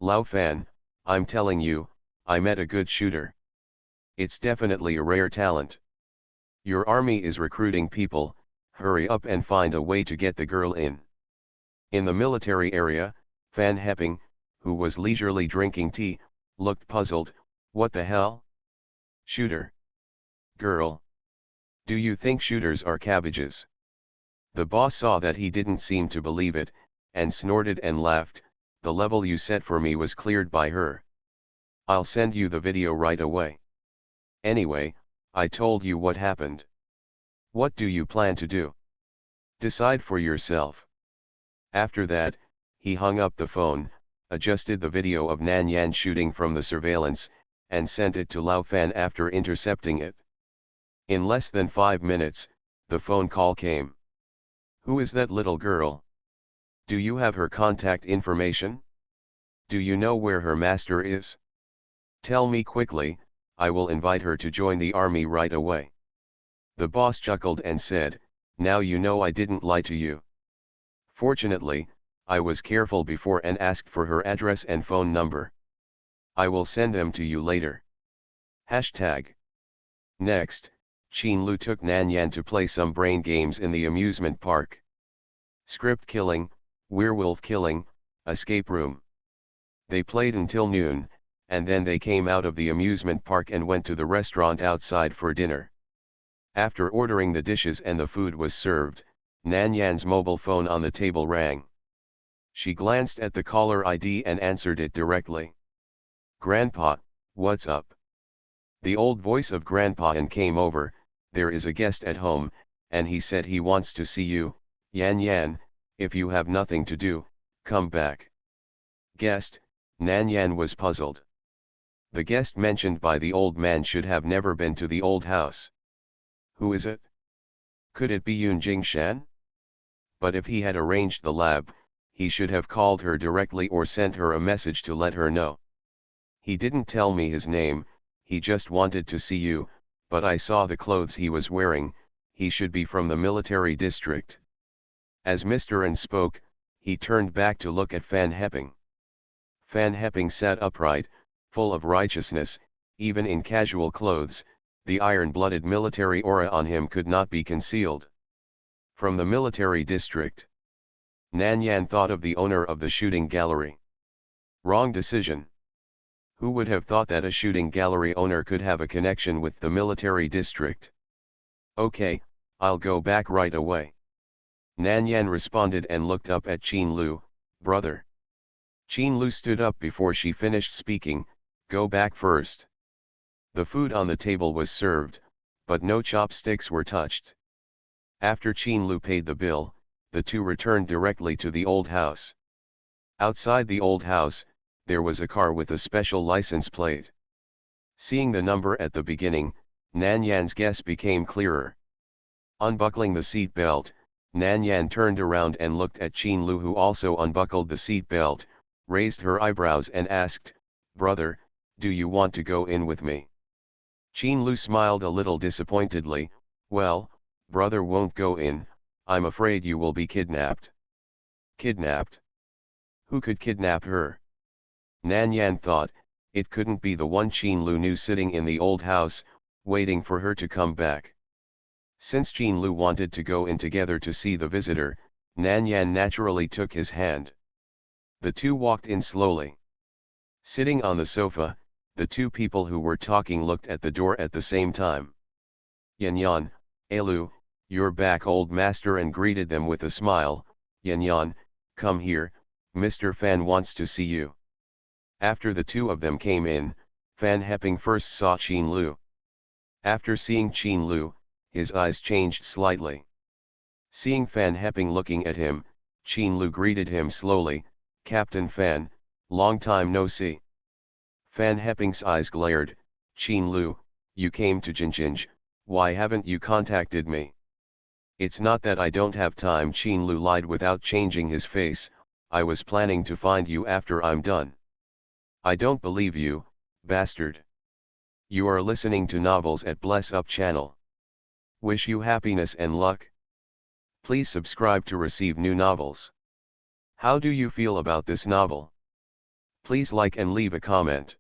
A: "Lao Fan, I'm telling you, I met a good shooter. It's definitely a rare talent. Your army is recruiting people, hurry up and find a way to get the girl in." In the military area, Fan Heping, who was leisurely drinking tea, looked puzzled. "What the hell? Shooter? Girl? Do you think shooters are cabbages?" The boss saw that he didn't seem to believe it, and snorted and laughed. "The level you set for me was cleared by her. I'll send you the video right away. Anyway, I told you what happened. What do you plan to do? Decide for yourself." After that, he hung up the phone, adjusted the video of Nan Yan shooting from the surveillance, and sent it to Lao Fan after intercepting it. In less than 5 minutes, the phone call came. "Who is that little girl? Do you have her contact information? Do you know where her master is? Tell me quickly, I will invite her to join the army right away." The boss chuckled and said, "Now you know I didn't lie to you. Fortunately, I was careful before and asked for her address and phone number. I will send them to you later." Hashtag. Next, Qin Lu took Nan Yan to play some brain games in the amusement park. Script killing, werewolf killing, escape room. They played until noon, and then they came out of the amusement park and went to the restaurant outside for dinner. After ordering the dishes and the food was served, Nan Yan's mobile phone on the table rang. She glanced at the caller ID and answered it directly. "Grandpa, what's up?" The old voice of Grandpa Yan came over. "There is a guest at home, and he said he wants to see you, Yan Yan. If you have nothing to do, come back." Guest? Nan Yan was puzzled. The guest mentioned by the old man should have never been to the old house. Who is it? Could it be Yun Jingshan? But if he had arranged the lab, he should have called her directly or sent her a message to let her know. "He didn't tell me his name, he just wanted to see you, but I saw the clothes he was wearing, he should be from the military district." As Mr. N spoke, he turned back to look at Fan Heping. Fan Heping sat upright, full of righteousness, even in casual clothes. The iron-blooded military aura on him could not be concealed. From the military district. Nan Yan thought of the owner of the shooting gallery. Wrong decision. Who would have thought that a shooting gallery owner could have a connection with the military district? "Okay, I'll go back right away." Nan Yan responded and looked up at Qin Lu. "Brother." Qin Lu stood up before she finished speaking. "Go back first." The food on the table was served, but no chopsticks were touched. After Qin Lu paid the bill, the two returned directly to the old house. Outside the old house, there was a car with a special license plate. Seeing the number at the beginning, Nan Yan's guess became clearer. Unbuckling the seat belt, Nan Yan turned around and looked at Qin Lu, who also unbuckled the seat belt, raised her eyebrows and asked, "Brother, do you want to go in with me?" Qin Lu smiled a little disappointedly. "Well, brother won't go in, I'm afraid you will be kidnapped." Kidnapped? Who could kidnap her? Nan Yan thought, it couldn't be the one Qin Lu knew sitting in the old house, waiting for her to come back. Since Qin Lu wanted to go in together to see the visitor, Nan Yan naturally took his hand. The two walked in slowly. Sitting on the sofa, the two people who were talking looked at the door at the same time. "Yan Yan, Alu, you're back," old master and greeted them with a smile. "Yan Yan, come here, Mr. Fan wants to see you." After the two of them came in, Fan Heping first saw Qin Lu. After seeing Qin Lu, his eyes changed slightly. Seeing Fan Heping looking at him, Qin Lu greeted him slowly, "Captain Fan, long time no see." Fan Heping's eyes glared. "Qin Lu, you came to Jinjinj, why haven't you contacted me?" "It's not that I don't have time," Qin Lu lied without changing his face, "I was planning to find you after I'm done." "I don't believe you, bastard." You are listening to novels at Bless Up channel. Wish you happiness and luck. Please subscribe to receive new novels. How do you feel about this novel? Please like and leave a comment.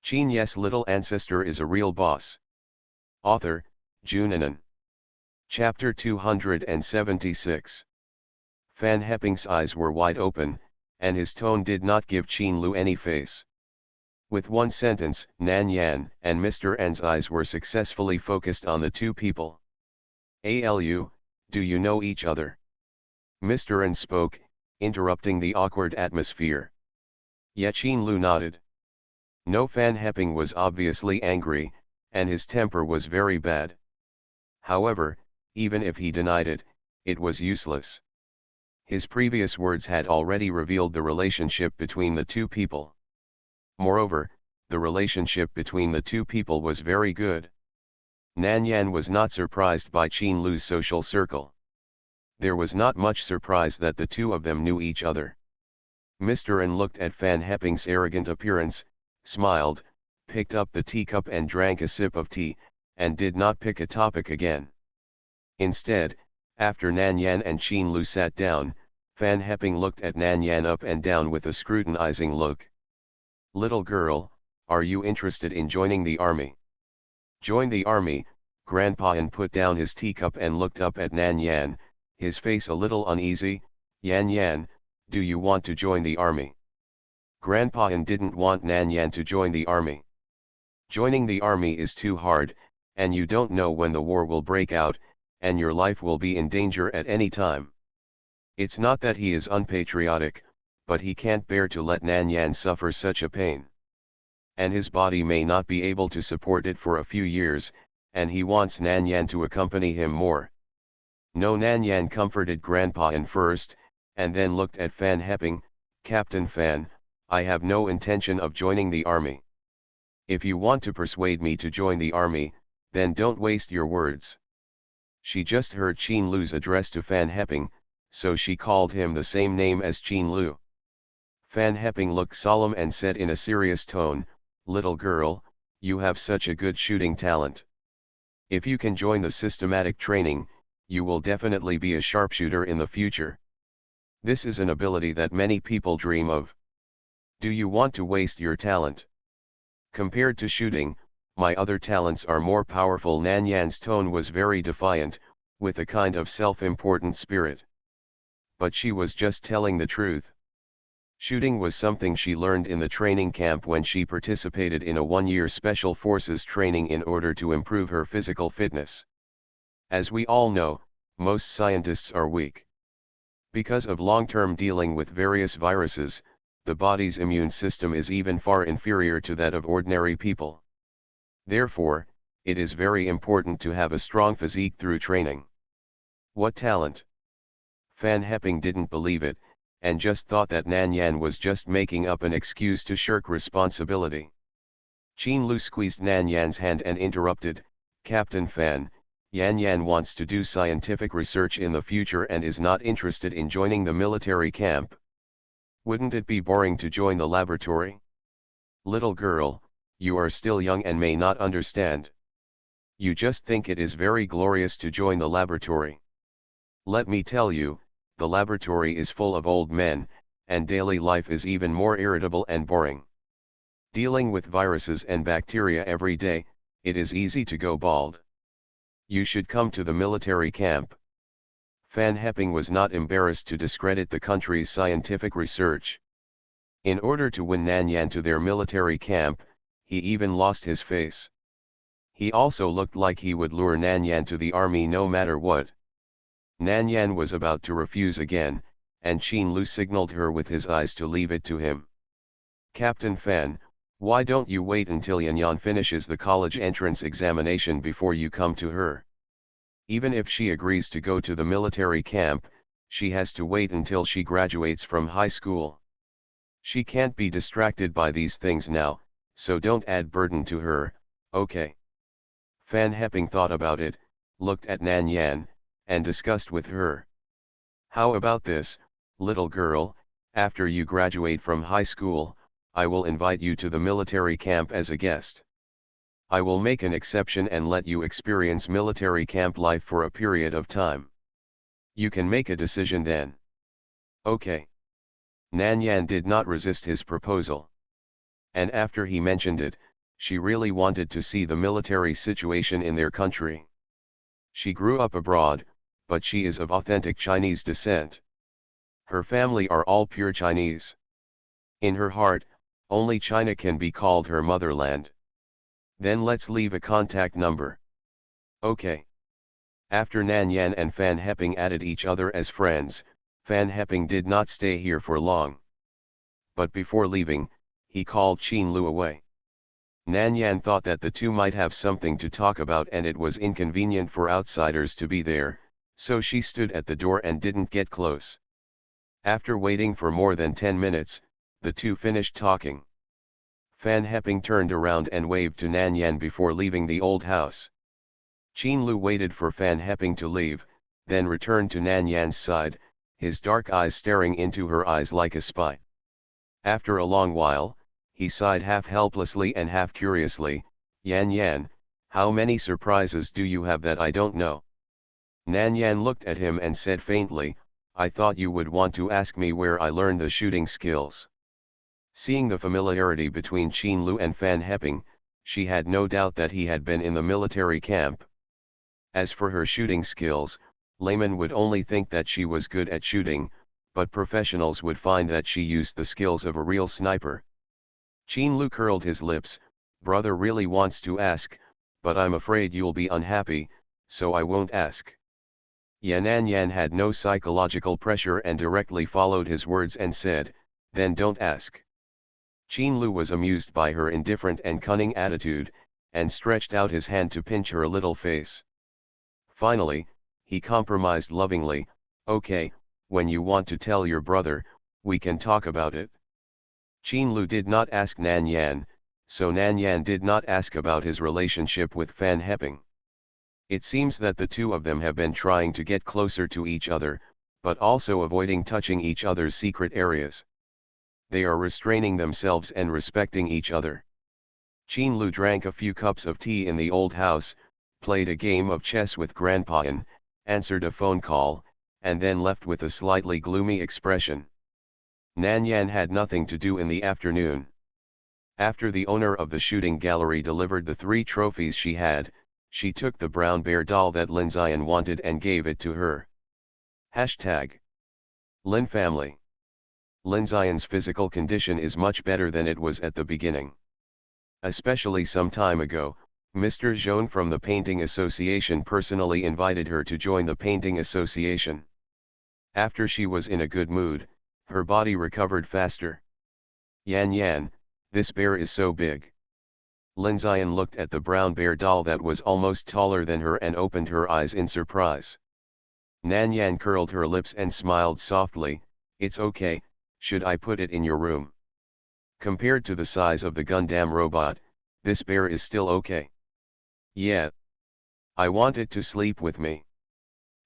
A: Qin Ye's little ancestor is a real boss. Author, Junanan. Chapter 276. Fan Heping's eyes were wide open, and his tone did not give Qin Lu any face. With one sentence, Nan Yan and Mr. N's eyes were successfully focused on the two people. "Alu, do you know each other?" Mr. N spoke, interrupting the awkward atmosphere. Yet Qin Lu nodded. No, Fan Heping was obviously angry, and his temper was very bad. However, even if he denied it, it was useless. His previous words had already revealed the relationship between the two people. Moreover, the relationship between the two people was very good. Nan Yan was not surprised by Qin Lu's social circle. There was not much surprise that the two of them knew each other. Mr. N looked at Fan Heping's arrogant appearance, smiled, picked up the teacup and drank a sip of tea, and did not pick a topic again. Instead, after Nan Yan and Qin Lu sat down, Fan Heping looked at Nan Yan up and down with a scrutinizing look. "Little girl, are you interested in joining the army?" "Join the army?" Grandpa Yan put down his teacup and looked up at Nan Yan, his face a little uneasy. "Yan Yan, do you want to join the army?" Grandpa Yan didn't want Nan Yan to join the army. Joining the army is too hard, and you don't know when the war will break out, and your life will be in danger at any time. It's not that he is unpatriotic, but he can't bear to let Nan Yan suffer such a pain. And his body may not be able to support it for a few years, and he wants Nan Yan to accompany him more. No, Nan Yan comforted Grandpa in first, and then looked at Fan Heping. Captain Fan, I have no intention of joining the army. If you want to persuade me to join the army, then don't waste your words. She just heard Qin Lu's address to Fan Heping, so she called him the same name as Qin Lu. Fan Heping looked solemn and said in a serious tone, "Little girl, you have such a good shooting talent. If you can join the systematic training, you will definitely be a sharpshooter in the future. This is an ability that many people dream of. Do you want to waste your talent? Compared to shooting, my other talents are more powerful." Nan Yan's tone was very defiant, with a kind of self-important spirit. But she was just telling the truth. Shooting was something she learned in the training camp when she participated in a one-year special forces training in order to improve her physical fitness. As we all know, most scientists are weak. Because of long-term dealing with various viruses, the body's immune system is even far inferior to that of ordinary people. Therefore, it is very important to have a strong physique through training. What talent? Fan Heping didn't believe it, and just thought that Nan Yan was just making up an excuse to shirk responsibility. Qin Lu squeezed Nan Yan's hand and interrupted, "Captain Fan, Yan Yan wants to do scientific research in the future and is not interested in joining the military camp. Wouldn't it be boring to join the laboratory? Little girl, you are still young and may not understand. You just think it is very glorious to join the laboratory. Let me tell you, the laboratory is full of old men, and daily life is even more irritable and boring. Dealing with viruses and bacteria every day, it is easy to go bald. You should come to the military camp." Fan Heping was not embarrassed to discredit the country's scientific research. In order to win Nan Yan to their military camp, he even lost his face. He also looked like he would lure Nan Yan to the army no matter what. Nan Yan was about to refuse again, and Qin Lu signaled her with his eyes to leave it to him. "Captain Fan, why don't you wait until Yan Yan finishes the college entrance examination before you come to her? Even if she agrees to go to the military camp, she has to wait until she graduates from high school. She can't be distracted by these things now, so don't add burden to her, okay?" Fan Heping thought about it, looked at Nan Yan, and discussed with her. "How about this, little girl, after you graduate from high school, I will invite you to the military camp as a guest. I will make an exception and let you experience military camp life for a period of time. You can make a decision then. Okay?" Nan Yan did not resist his proposal. And after he mentioned it, she really wanted to see the military situation in their country. She grew up abroad, but she is of authentic Chinese descent. Her family are all pure Chinese. In her heart, only China can be called her motherland. Then let's leave a contact number. Okay. After Nan Yan and Fan Heping added each other as friends, Fan Heping did not stay here for long. But before leaving, he called Qin Lu away. Nan Yan thought that the two might have something to talk about and it was inconvenient for outsiders to be there, so she stood at the door and didn't get close. After waiting for more than 10 minutes, the two finished talking. Fan Heping turned around and waved to Nan Yan before leaving the old house. Qin Lu waited for Fan Heping to leave, then returned to Nan Yan's side, his dark eyes staring into her eyes like a spy. After a long while, he sighed half helplessly and half curiously, "Yan Yan, how many surprises do you have that I don't know?" Nan Yan looked at him and said faintly, "I thought you would want to ask me where I learned the shooting skills." Seeing the familiarity between Qin Lu and Fan Heping, she had no doubt that he had been in the military camp. As for her shooting skills, laymen would only think that she was good at shooting, but professionals would find that she used the skills of a real sniper. Qin Lu curled his lips, "Brother really wants to ask, but I'm afraid you'll be unhappy, so I won't ask." Nan Yan had no psychological pressure and directly followed his words and said, then don't ask. Qin Lu was amused by her indifferent and cunning attitude, and stretched out his hand to pinch her little face. Finally, he compromised lovingly, okay, when you want to tell your brother, we can talk about it. Qin Lu did not ask Nan Yan, so Nan Yan did not ask about his relationship with Fan Heping. It seems that the two of them have been trying to get closer to each other, but also avoiding touching each other's secret areas. They are restraining themselves and respecting each other. Qin Lu drank a few cups of tea in the old house, played a game of chess with Grandpa and answered a phone call, and then left with a slightly gloomy expression. Nan Yan had nothing to do in the afternoon. After the owner of the shooting gallery delivered the 3 trophies she had, she took the brown bear doll that Lin Zion wanted and gave it to her. Hashtag Lin Family. Lin Zion's physical condition is much better than it was at the beginning. Especially some time ago, Mr. Zhong from the Painting Association personally invited her to join the Painting Association. After she was in a good mood, her body recovered faster. Yan Yan, this bear is so big. Lin Zion looked at the brown bear doll that was almost taller than her and opened her eyes in surprise. Nan Yan curled her lips and smiled softly, it's okay, should I put it in your room? Compared to the size of the Gundam robot, this bear is still okay. Yeah. I want it to sleep with me.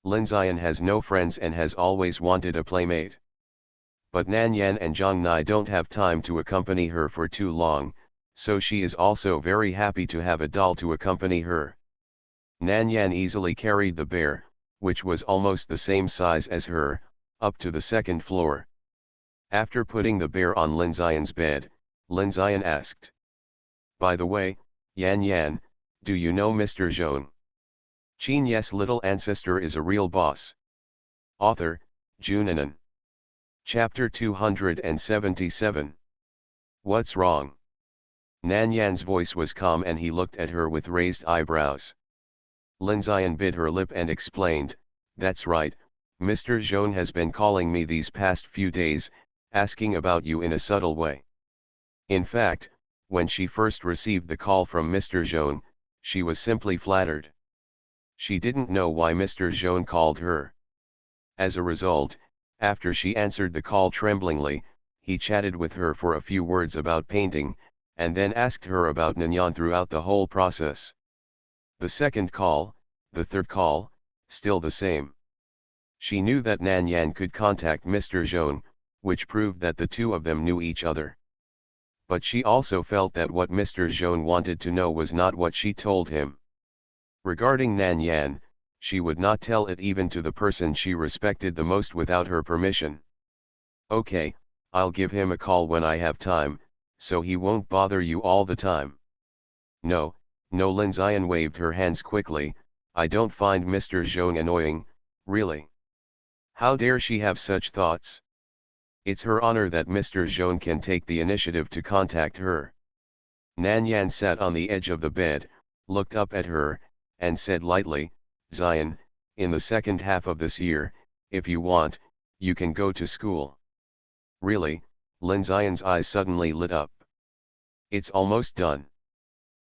A: Lin Zion has no friends and has always wanted a playmate. But Nan Yan and Zhang Nai don't have time to accompany her for too long, so she is also very happy to have a doll to accompany her. Nan Yan easily carried the bear, which was almost the same size as her, up to the 2nd floor. After putting the bear on Lin Zion's bed, Lin Zion asked, by the way, Yan Yan, do you know Mr. Zhong? Qin Ye's little ancestor is a real boss. Author, Junanan. Chapter 277. What's wrong? Nan Yan's voice was calm and he looked at her with raised eyebrows. Lin Zion bit her lip and explained, that's right, Mr. Zhong has been calling me these past few days, asking about you in a subtle way. In fact, when she first received the call from Mr. Zhong, she was simply flattered. She didn't know why Mr. Zhong called her. As a result, after she answered the call tremblingly, he chatted with her for a few words about painting, and then asked her about Nanyang throughout the whole process. The 2nd call, the 3rd call, still the same. She knew that Nan Yan could contact Mr. Zhong, which proved that the two of them knew each other. But she also felt that what Mr. Zhong wanted to know was not what she told him. Regarding Nan Yan, she would not tell it even to the person she respected the most without her permission. Okay, I'll give him a call when I have time, so he won't bother you all the time. No, Lin Zion waved her hands quickly, I don't find Mr. Zhong annoying, really. How dare she have such thoughts? It's her honor that Mr. Zhong can take the initiative to contact her. Nan Yan sat on the edge of the bed, looked up at her, and said lightly, Zion, in the 2nd half of this year, if you want, you can go to school. Really? Lin Zion's eyes suddenly lit up. It's almost done.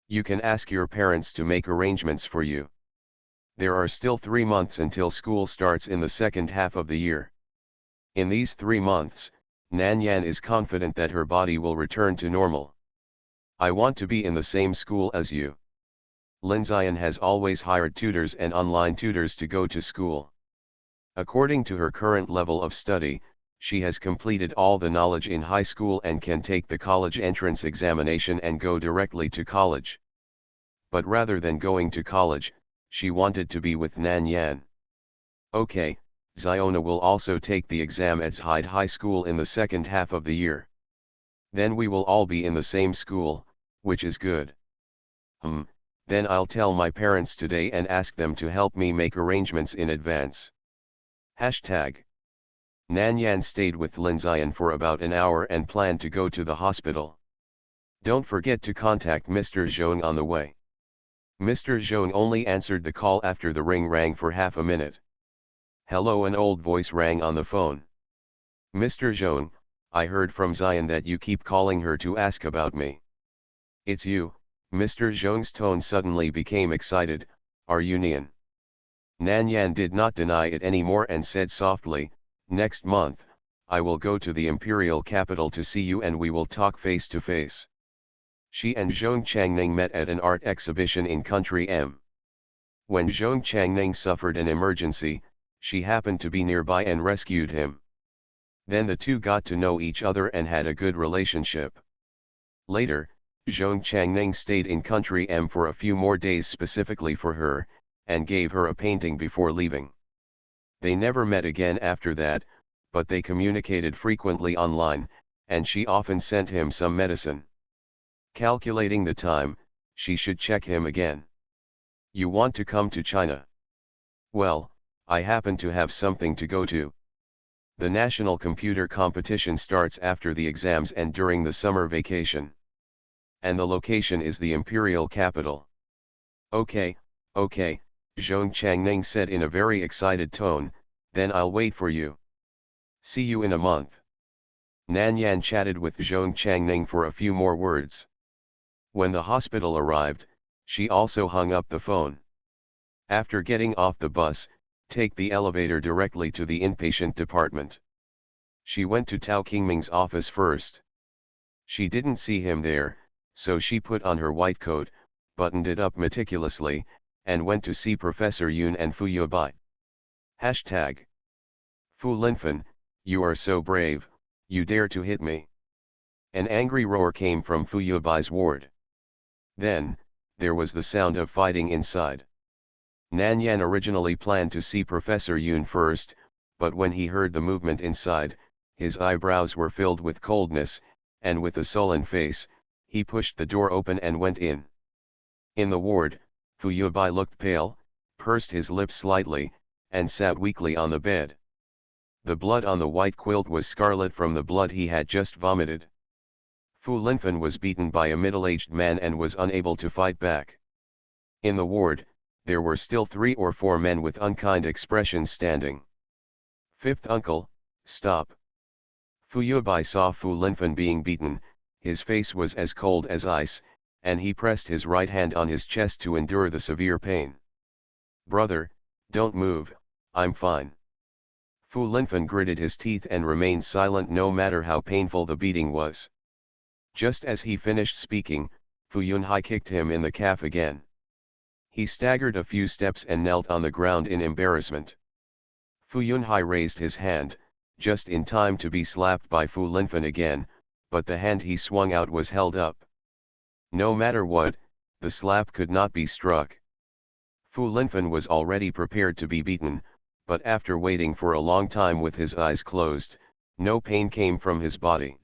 A: You can ask your parents to make arrangements for you. There are still 3 months until school starts in the 2nd half of the year. In these 3 months, Nan Yan is confident that her body will return to normal. I want to be in the same school as you. Lin Zion has always hired tutors and online tutors to go to school. According to her current level of study, she has completed all the knowledge in high school and can take the college entrance examination and go directly to college. But rather than going to college, she wanted to be with Nan Yan. Okay, Ziona will also take the exam at Hyde High School in the 2nd half of the year. Then we will all be in the same school, which is good. Then I'll tell my parents today and ask them to help me make arrangements in advance. Hashtag. Nan Yan stayed with Lin Zion for about an hour and planned to go to the hospital. Don't forget to contact Mr. Zhong on the way. Mr. Zhong only answered the call after the ring rang for half a minute. Hello, an old voice rang on the phone. Mr. Zhong, I heard from Zion that you keep calling her to ask about me. It's you. Mr. Zhong's tone suddenly became excited. Are you Nian? Nan Yan did not deny it anymore and said softly, next month, I will go to the imperial capital to see you and we will talk face to face. She and Zhong Changning met at an art exhibition in Country M. When Zhong Changning suffered an emergency, she happened to be nearby and rescued him. Then the two got to know each other and had a good relationship. Later, Zhong Changning stayed in Country M for a few more days specifically for her, and gave her a painting before leaving. They never met again after that, but they communicated frequently online, and she often sent him some medicine. Calculating the time, she should check him again. You want to come to China? Well, I happen to have something to go to. The national computer competition starts after the exams and during the summer vacation. And the location is the imperial capital. Okay, Zhong Changning said in a very excited tone, then I'll wait for you. See you in a month. Nan Yan chatted with Zhong Changning for a few more words. When the hospital arrived, she also hung up the phone. After getting off the bus, take the elevator directly to the inpatient department. She went to Tao Qingming's office first. She didn't see him there, so she put on her white coat, buttoned it up meticulously, and went to see Professor Yun and Fu Yubai. Hashtag. Fu Linfen, you are so brave, you dare to hit me. An angry roar came from Fu Yubai's ward. Then, there was the sound of fighting inside. Nan Yan originally planned to see Professor Yun first, but when he heard the movement inside, his eyebrows were filled with coldness, and with a sullen face, he pushed the door open and went in. In the ward, Fu Yubai looked pale, pursed his lips slightly, and sat weakly on the bed. The blood on the white quilt was scarlet from the blood he had just vomited. Fu Linfen was beaten by a middle-aged man and was unable to fight back. In the ward, there were still 3 or 4 men with unkind expressions standing. Fifth uncle, stop. Fu Yubai saw Fu Linfen being beaten, his face was as cold as ice, and he pressed his right hand on his chest to endure the severe pain. Brother, don't move, I'm fine. Fu Linfen gritted his teeth and remained silent no matter how painful the beating was. Just as he finished speaking, Fu Yunhai kicked him in the calf again. He staggered a few steps and knelt on the ground in embarrassment. Fu Yunhai raised his hand, just in time to be slapped by Fu Linfen again, but the hand he swung out was held up. No matter what, the slap could not be struck. Fu Linfen was already prepared to be beaten, but after waiting for a long time with his eyes closed, no pain came from his body.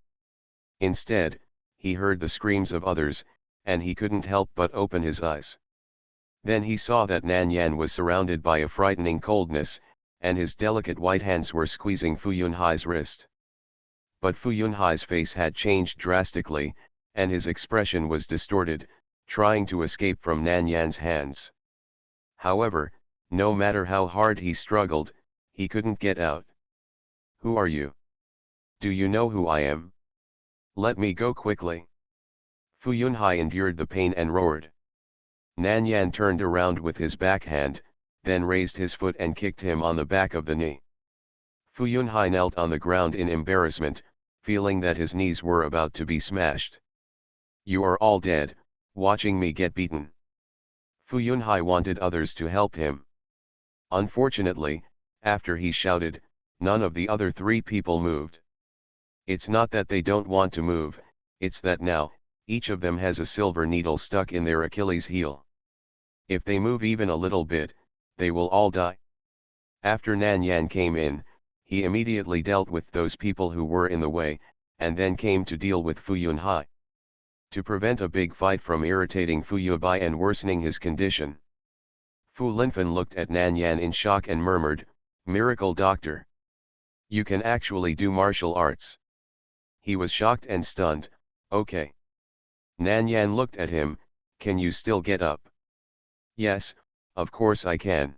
A: Instead, he heard the screams of others, and he couldn't help but open his eyes. Then he saw that Nan Yan was surrounded by a frightening coldness, and his delicate white hands were squeezing Fu Yunhai's wrist. But Fu Yunhai's face had changed drastically, and his expression was distorted, trying to escape from Nan Yan's hands. However, no matter how hard he struggled, he couldn't get out. Who are you? Do you know who I am? Let me go quickly. Fu Yunhai endured the pain and roared. Nan Yan turned around with his backhand, then raised his foot and kicked him on the back of the knee. Fu Yunhai knelt on the ground in embarrassment, feeling that his knees were about to be smashed. You are all dead, watching me get beaten. Fu Yunhai wanted others to help him. Unfortunately, after he shouted, none of the other 3 people moved. It's not that they don't want to move, it's that now, each of them has a silver needle stuck in their Achilles heel. If they move even a little bit, they will all die. After Nan Yan came in, he immediately dealt with those people who were in the way, and then came to deal with Fu Yunhai. To prevent a big fight from irritating Fu Yubai and worsening his condition. Fu Linfen looked at Nan Yan in shock and murmured, "Miracle doctor. You can actually do martial arts." He was shocked and stunned. Okay. Nan Yan looked at him, "Can you still get up?" "Yes, of course I can."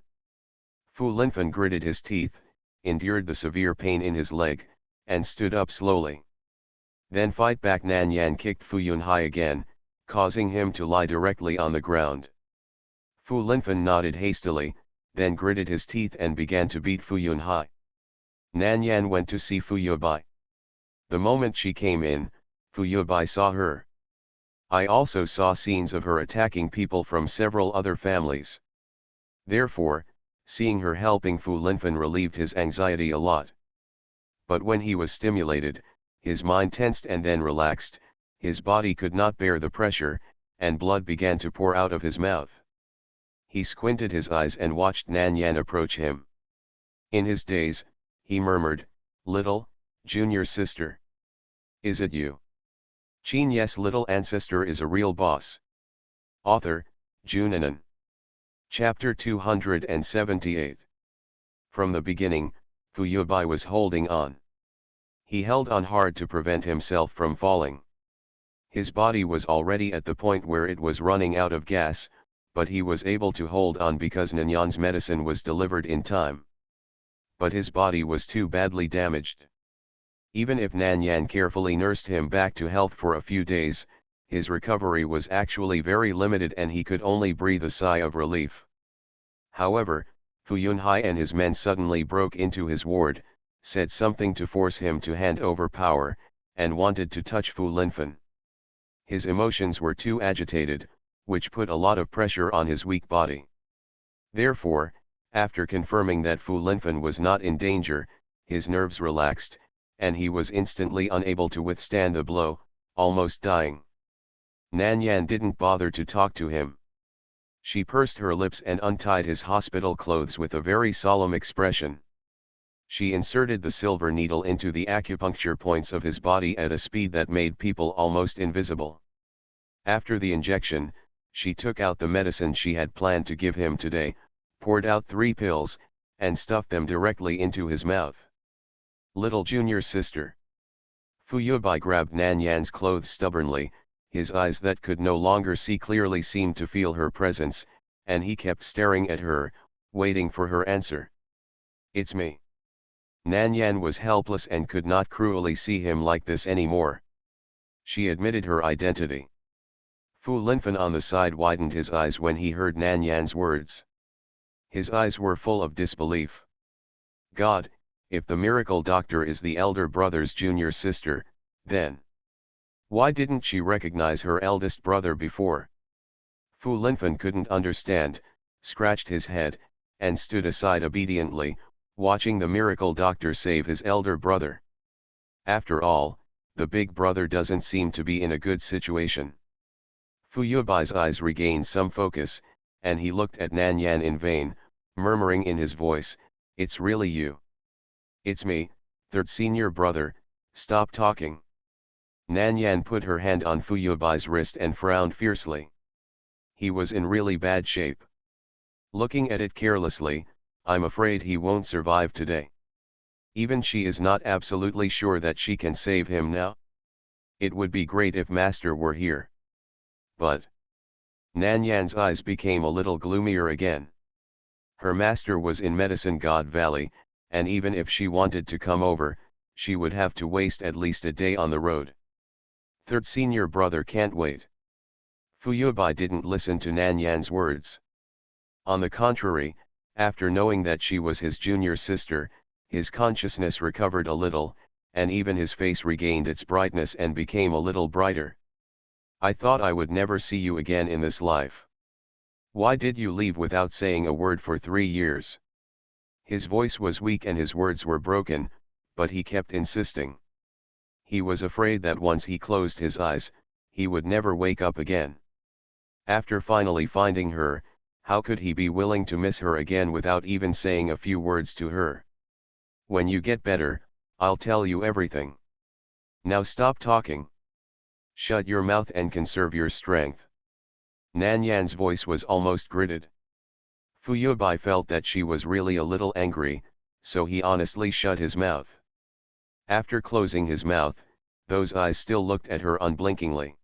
A: Fu Linfen gritted his teeth, endured the severe pain in his leg, and stood up slowly. Then fight back. Nan Yan kicked Fu Yunhai again, causing him to lie directly on the ground. Fu Linfen nodded hastily, then gritted his teeth and began to beat Fu Yunhai. Nan Yan went to see Fu Yubai. The moment she came in, Fu Yubai saw her. I also saw scenes of her attacking people from several other families. Therefore, seeing her helping Fu Linfen relieved his anxiety a lot. But when he was stimulated, his mind tensed and then relaxed, his body could not bear the pressure, and blood began to pour out of his mouth. He squinted his eyes and watched Nan Yan approach him. In his daze, he murmured, "Little, junior sister. Is it you?" Qin Ye's little ancestor is a real boss. Author, Junanan. Chapter 278. From the beginning, Fu Yubai was holding on. He held on hard to prevent himself from falling. His body was already at the point where it was running out of gas, but he was able to hold on because Nanyan's medicine was delivered in time. But his body was too badly damaged. Even if Nanyan carefully nursed him back to health for a few days, his recovery was actually very limited and he could only breathe a sigh of relief. However, Fu Yunhai and his men suddenly broke into his ward, said something to force him to hand over power, and wanted to touch Fu Linfen. His emotions were too agitated, which put a lot of pressure on his weak body. Therefore, after confirming that Fu Linfen was not in danger, his nerves relaxed, and he was instantly unable to withstand the blow, almost dying. Nan Yan didn't bother to talk to him. She pursed her lips and untied his hospital clothes with a very solemn expression. She inserted the silver needle into the acupuncture points of his body at a speed that made people almost invisible. After the injection, she took out the medicine she had planned to give him today, poured out 3 pills, and stuffed them directly into his mouth. "Little junior sister." Fu Yubai grabbed Nan Yan's clothes stubbornly, his eyes that could no longer see clearly seemed to feel her presence, and he kept staring at her, waiting for her answer. "It's me." Nan Yan was helpless and could not cruelly see him like this anymore. She admitted her identity. Fu Linfen on the side widened his eyes when he heard Nan Yan's words. His eyes were full of disbelief. God, if the miracle doctor is the elder brother's junior sister, then why didn't she recognize her eldest brother before? Fu Linfen couldn't understand, scratched his head, and stood aside obediently, watching the miracle doctor save his elder brother. After all, the big brother doesn't seem to be in a good situation. Fu Yubai's eyes regained some focus, and he looked at Nan Yan in vain, murmuring in his voice, "It's really you." "It's me, third senior brother, stop talking." Nan Yan put her hand on Fu Yubai's wrist and frowned fiercely. He was in really bad shape. Looking at it carelessly, "I'm afraid he won't survive today." Even she is not absolutely sure that she can save him now. It would be great if Master were here. But Nan Yan's eyes became a little gloomier again. Her master was in Medicine God Valley, and even if she wanted to come over, she would have to waste at least a day on the road. Third senior brother can't wait. Fu Yubai didn't listen to Nan Yan's words. On the contrary, after knowing that she was his junior sister, his consciousness recovered a little, and even his face regained its brightness and became a little brighter. "I thought I would never see you again in this life. Why did you leave without saying a word for 3 years?" His voice was weak and his words were broken, but he kept insisting. He was afraid that once he closed his eyes, he would never wake up again. After finally finding her, how could he be willing to miss her again without even saying a few words to her? "When you get better, I'll tell you everything. Now stop talking. Shut your mouth and conserve your strength." Nan Yan's voice was almost gritted. Fu Yubai felt that she was really a little angry, so he honestly shut his mouth. After closing his mouth, those eyes still looked at her unblinkingly.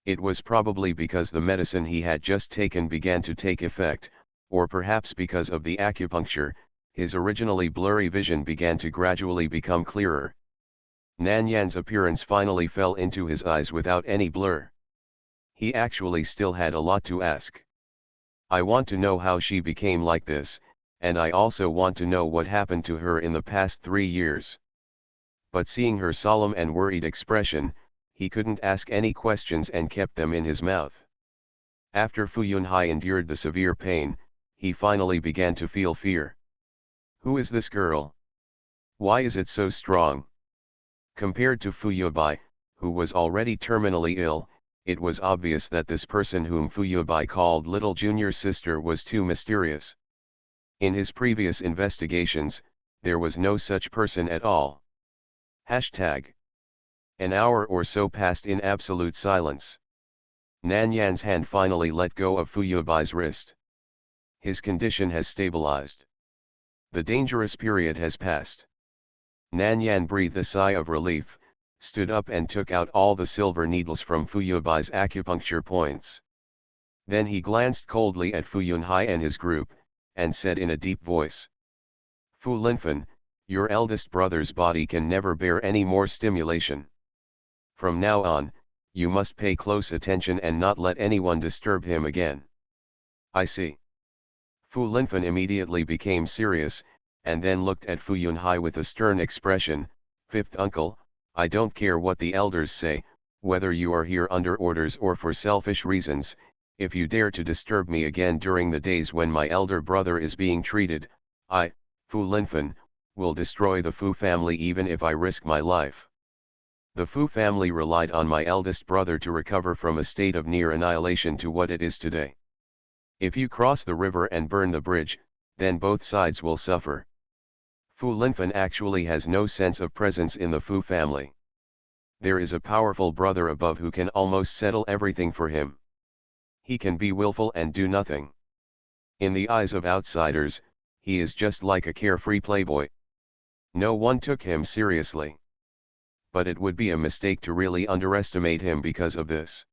A: It was probably because the medicine he had just taken began to take effect, or perhaps because of the acupuncture, his originally blurry vision began to gradually become clearer. Nan Yan's appearance finally fell into his eyes without any blur. He actually still had a lot to ask. I want to know how she became like this, and I also want to know what happened to her in the past 3 years. But seeing her solemn and worried expression, he couldn't ask any questions and kept them in his mouth. After Fu Yunhai endured the severe pain, he finally began to feel fear. Who is this girl? Why is it so strong? Compared to Fu Yubai, who was already terminally ill, it was obvious that this person whom Fu Yubai called little junior sister was too mysterious. In his previous investigations, there was no such person at all. Hashtag. An hour or so passed in absolute silence. Nan Yan's hand finally let go of Fu Yubai's wrist. His condition has stabilized. The dangerous period has passed. Nan Yan breathed a sigh of relief, stood up and took out all the silver needles from Fu Yubai's acupuncture points. Then he glanced coldly at Fu Yunhai and his group, and said in a deep voice. Fu Linfen, your eldest brother's body can never bear any more stimulation. From now on, you must pay close attention and not let anyone disturb him again. I see. Fu Linfen immediately became serious, and then looked at Fu Yunhai with a stern expression. Fifth uncle, I don't care what the elders say, whether you are here under orders or for selfish reasons. If you dare to disturb me again during the days when my elder brother is being treated, I, Fu Linfen, will destroy the Fu family even if I risk my life. The Fu family relied on my eldest brother to recover from a state of near annihilation to what it is today. If you cross the river and burn the bridge, then both sides will suffer. Fu Linfen actually has no sense of presence in the Fu family. There is a powerful brother above who can almost settle everything for him. He can be willful and do nothing. In the eyes of outsiders, he is just like a carefree playboy. No one took him seriously. But it would be a mistake to really underestimate him because of this.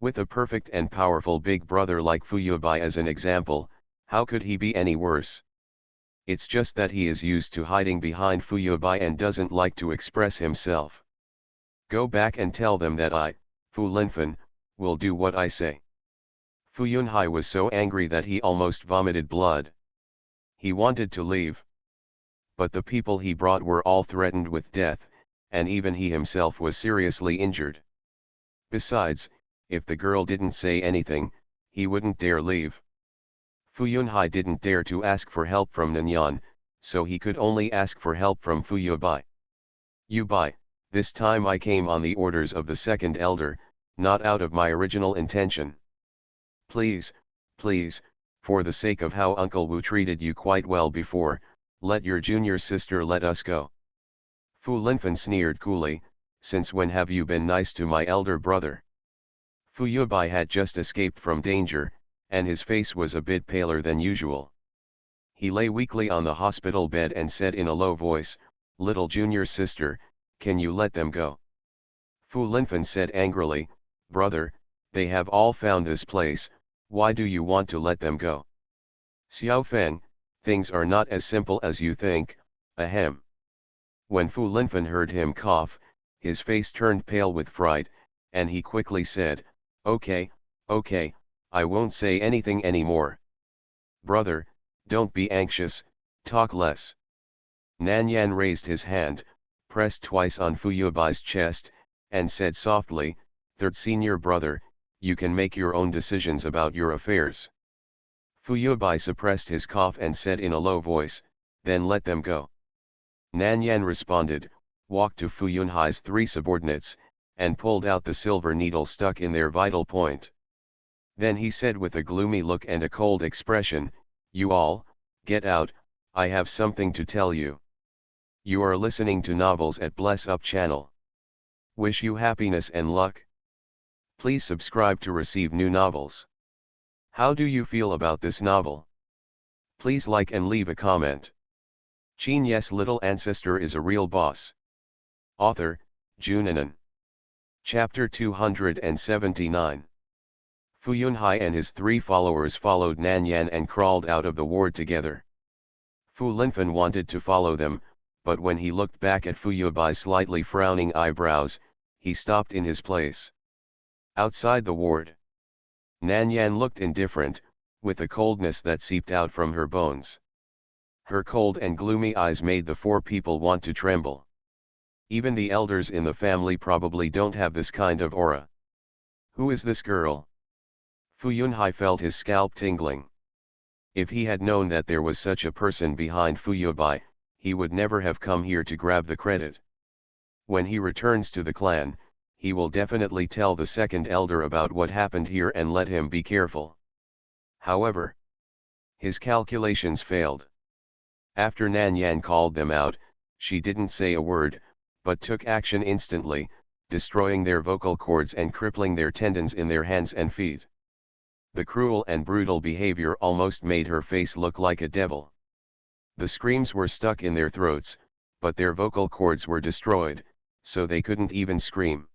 A: With a perfect and powerful big brother like Fu Yubai as an example, how could he be any worse? It's just that he is used to hiding behind Fu Yubai and doesn't like to express himself. Go back and tell them that I, Fu Linfen, will do what I say. Fu Yunhai was so angry that he almost vomited blood. He wanted to leave. But the people he brought were all threatened with death, and even he himself was seriously injured. Besides, if the girl didn't say anything, he wouldn't dare leave. Fu Yunhai didn't dare to ask for help from Nanyan, so he could only ask for help from Fu Yubai. Yubai, this time I came on the orders of the second elder, not out of my original intention. Please, please, for the sake of how Uncle Wu treated you quite well before, let your junior sister let us go. Fu Linfen sneered coolly, since when have you been nice to my elder brother? Fu Yubai had just escaped from danger, and his face was a bit paler than usual. He lay weakly on the hospital bed and said in a low voice, little junior sister, can you let them go? Fu Linfen said angrily, brother, they have all found this place, why do you want to let them go? Xiao Feng, things are not as simple as you think, ahem. When Fu Linfen heard him cough, his face turned pale with fright, and he quickly said, okay, I won't say anything anymore. Brother, don't be anxious, talk less. Nan Yan raised his hand, pressed twice on Fu Yubai's chest, and said softly, third senior brother, you can make your own decisions about your affairs. Fu Yubai suppressed his cough and said in a low voice, then let them go. Nan Yan responded, walked to Fu Yunhai's 3 subordinates, and pulled out the silver needle stuck in their vital point. Then he said with a gloomy look and a cold expression, you all, get out, I have something to tell you. You are listening to novels at Bless Up channel. Wish you happiness and luck. Please subscribe to receive new novels. How do you feel about this novel? Please like and leave a comment. Qin Ye's little ancestor is a real boss. Author, Junanan. Chapter 279. Fu Yunhai and his 3 followers followed Nan Yan and crawled out of the ward together. Fu Linfen wanted to follow them, but when he looked back at Fu Yuebai's slightly frowning eyebrows, he stopped in his place. Outside the ward, Nan Yan looked indifferent, with a coldness that seeped out from her bones. Her cold and gloomy eyes made the four people want to tremble. Even the elders in the family probably don't have this kind of aura. Who is this girl? Fu Yunhai felt his scalp tingling. If he had known that there was such a person behind Fu Yuebai, he would never have come here to grab the credit. When he returns to the clan, he will definitely tell the second elder about what happened here and let him be careful. However, his calculations failed. After Nan Yan called them out, she didn't say a word, but took action instantly, destroying their vocal cords and crippling their tendons in their hands and feet. The cruel and brutal behavior almost made her face look like a devil. The screams were stuck in their throats, but their vocal cords were destroyed, so they couldn't even scream.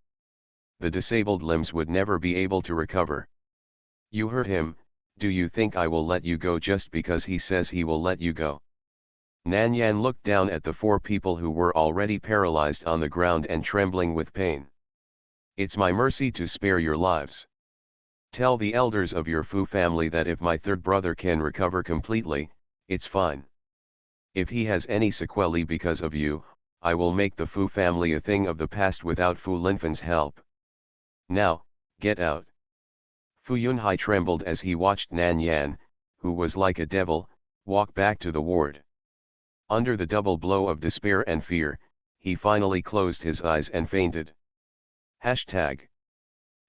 A: The disabled limbs would never be able to recover. You hurt him, do you think I will let you go just because he says he will let you go? Nan Yan looked down at the four people who were already paralyzed on the ground and trembling with pain. It's my mercy to spare your lives. Tell the elders of your Fu family that if my third brother can recover completely, it's fine. If he has any sequelae because of you, I will make the Fu family a thing of the past without Fu Linfan's help. Now, get out. Fu Yunhai trembled as he watched Nan Yan, who was like a devil, walk back to the ward. Under the double blow of despair and fear, he finally closed his eyes and fainted. Hashtag.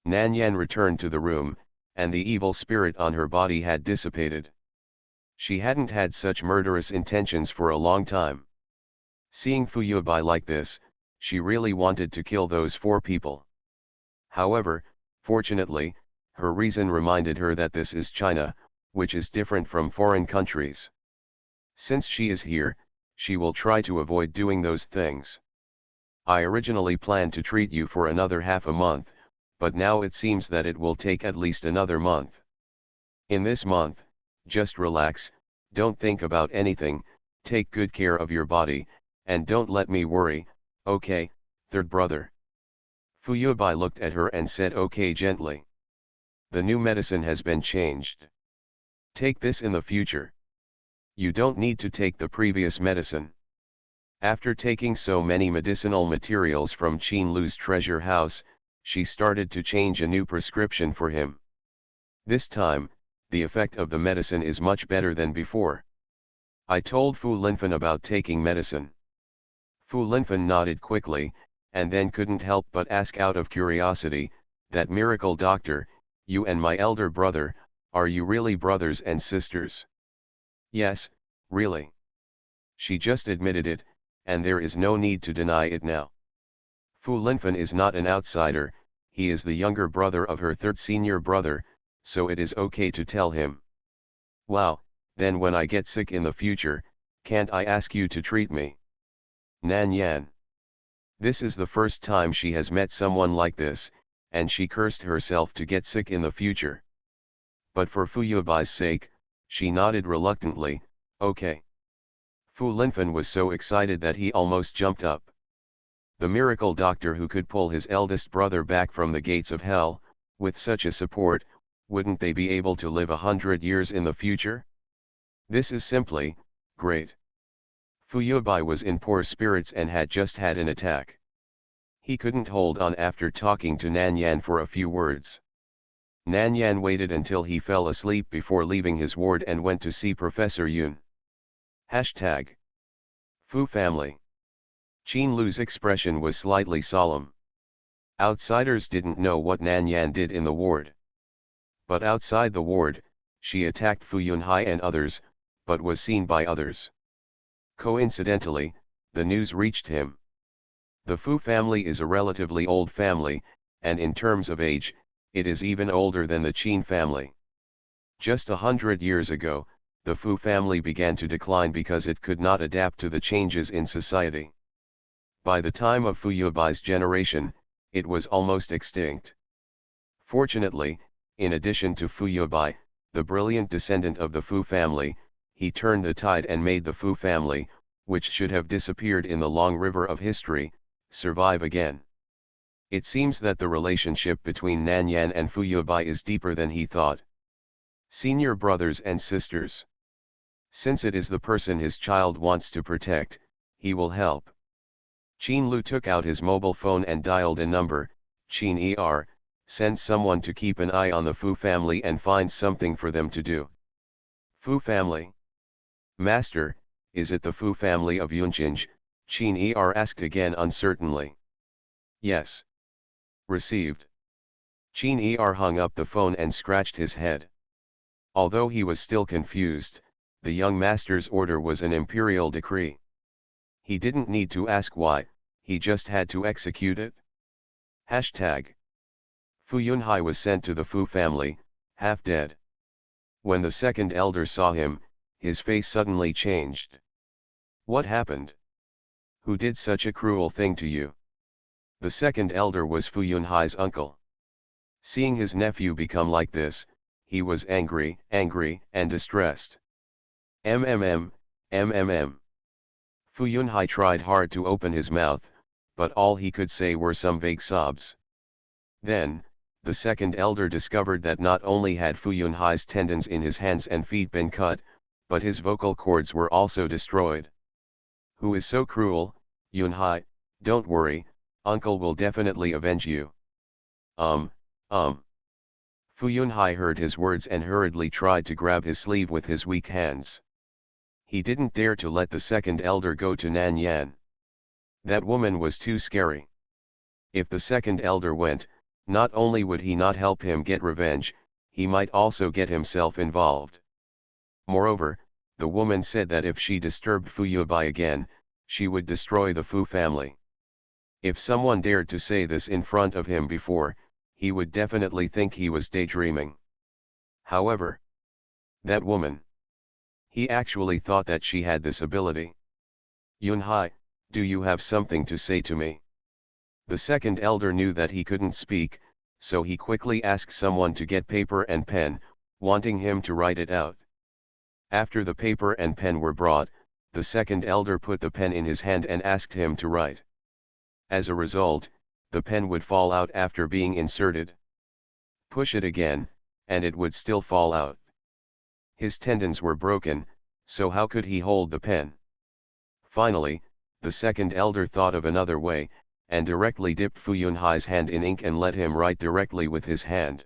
A: Nan Yan returned to the room, and the evil spirit on her body had dissipated. She hadn't had such murderous intentions for a long time. Seeing Fu Yuebai like this, she really wanted to kill those four people. However, fortunately, her reason reminded her that this is China, which is different from foreign countries. Since she is here, she will try to avoid doing those things. I originally planned to treat you for another half a month, but now it seems that it will take at least another month. In this month, just relax, don't think about anything, take good care of your body, and don't let me worry, okay, third brother. Fu Yuebai looked at her and said okay gently. The new medicine has been changed. Take this in the future. You don't need to take the previous medicine. After taking so many medicinal materials from Qin Lu's treasure house, she started to change a new prescription for him. This time, the effect of the medicine is much better than before. I told Fu Linfan about taking medicine. Fu Linfan nodded quickly, and then couldn't help but ask out of curiosity, that miracle doctor, you and my elder brother, are you really brothers and sisters? Yes, really. She just admitted it, and there is no need to deny it now. Fu Linfan is not an outsider, he is the younger brother of her third senior brother, so it is okay to tell him. Wow, then when I get sick in the future, can't I ask you to treat me? Nan Yan. This is the first time she has met someone like this, and she cursed herself to get sick in the future. But for Fu Yuebai's sake, she nodded reluctantly, okay. Fu Linfan was so excited that he almost jumped up. The miracle doctor who could pull his eldest brother back from the gates of hell, with such a support, wouldn't they be able to live 100 years in the future? This is simply great. Fu Yuebai was in poor spirits and had just had an attack. He couldn't hold on after talking to Nan Yan for a few words. Nan Yan waited until he fell asleep before leaving his ward and went to see Professor Yun. Hashtag. Fu family. Qin Lu's expression was slightly solemn. Outsiders didn't know what Nan Yan did in the ward. But outside the ward, she attacked Fu Yunhai and others, but was seen by others. Coincidentally, the news reached him. The Fu family is a relatively old family, and in terms of age, it is even older than the Qin family. Just 100 years ago, the Fu family began to decline because it could not adapt to the changes in society. By the time of Fu Yuebai's generation, it was almost extinct. Fortunately, in addition to Fu Yuebai, the brilliant descendant of the Fu family, he turned the tide and made the Fu family, which should have disappeared in the long river of history, survive again. It seems that the relationship between Nan Yan and Fu Yubai is deeper than he thought. Senior brothers and sisters. Since it is the person his child wants to protect, he will help. Qin Lu took out his mobile phone and dialed a number. Qin Ye, send someone to keep an eye on the Fu family and find something for them to do. Fu family? Master, is it the Fu family of Yunqing? Qin Ye asked again uncertainly. Yes. Received. Qin Ye hung up the phone and scratched his head. Although he was still confused, the young master's order was an imperial decree. He didn't need to ask why, he just had to execute it. Hashtag. Fu Yunhai was sent to the Fu family, half dead. When the second elder saw him, his face suddenly changed. What happened? Who did such a cruel thing to you? The second elder was Fu Yunhai's uncle. Seeing his nephew become like this, he was angry, and distressed. Fu Yunhai tried hard to open his mouth, but all he could say were some vague sobs. Then, the second elder discovered that not only had Fu Yunhai's tendons in his hands and feet been cut, but his vocal cords were also destroyed. Who is so cruel? Yunhai, don't worry, uncle will definitely avenge you. Fu Yunhai heard his words and hurriedly tried to grab his sleeve with his weak hands. He didn't dare to let the second elder go to Nan Yan. That woman was too scary. If the second elder went, not only would he not help him get revenge, he might also get himself involved. Moreover, the woman said that if she disturbed Fu Yubai again, she would destroy the Fu family. If someone dared to say this in front of him before, he would definitely think he was daydreaming. However, that woman. He actually thought that she had this ability. Yunhai, do you have something to say to me? The second elder knew that he couldn't speak, so he quickly asked someone to get paper and pen, wanting him to write it out. After the paper and pen were brought, the second elder put the pen in his hand and asked him to write. As a result, the pen would fall out after being inserted. Push it again, and it would still fall out. His tendons were broken, so how could he hold the pen? Finally, the second elder thought of another way, and directly dipped Fu Yunhai's hand in ink and let him write directly with his hand.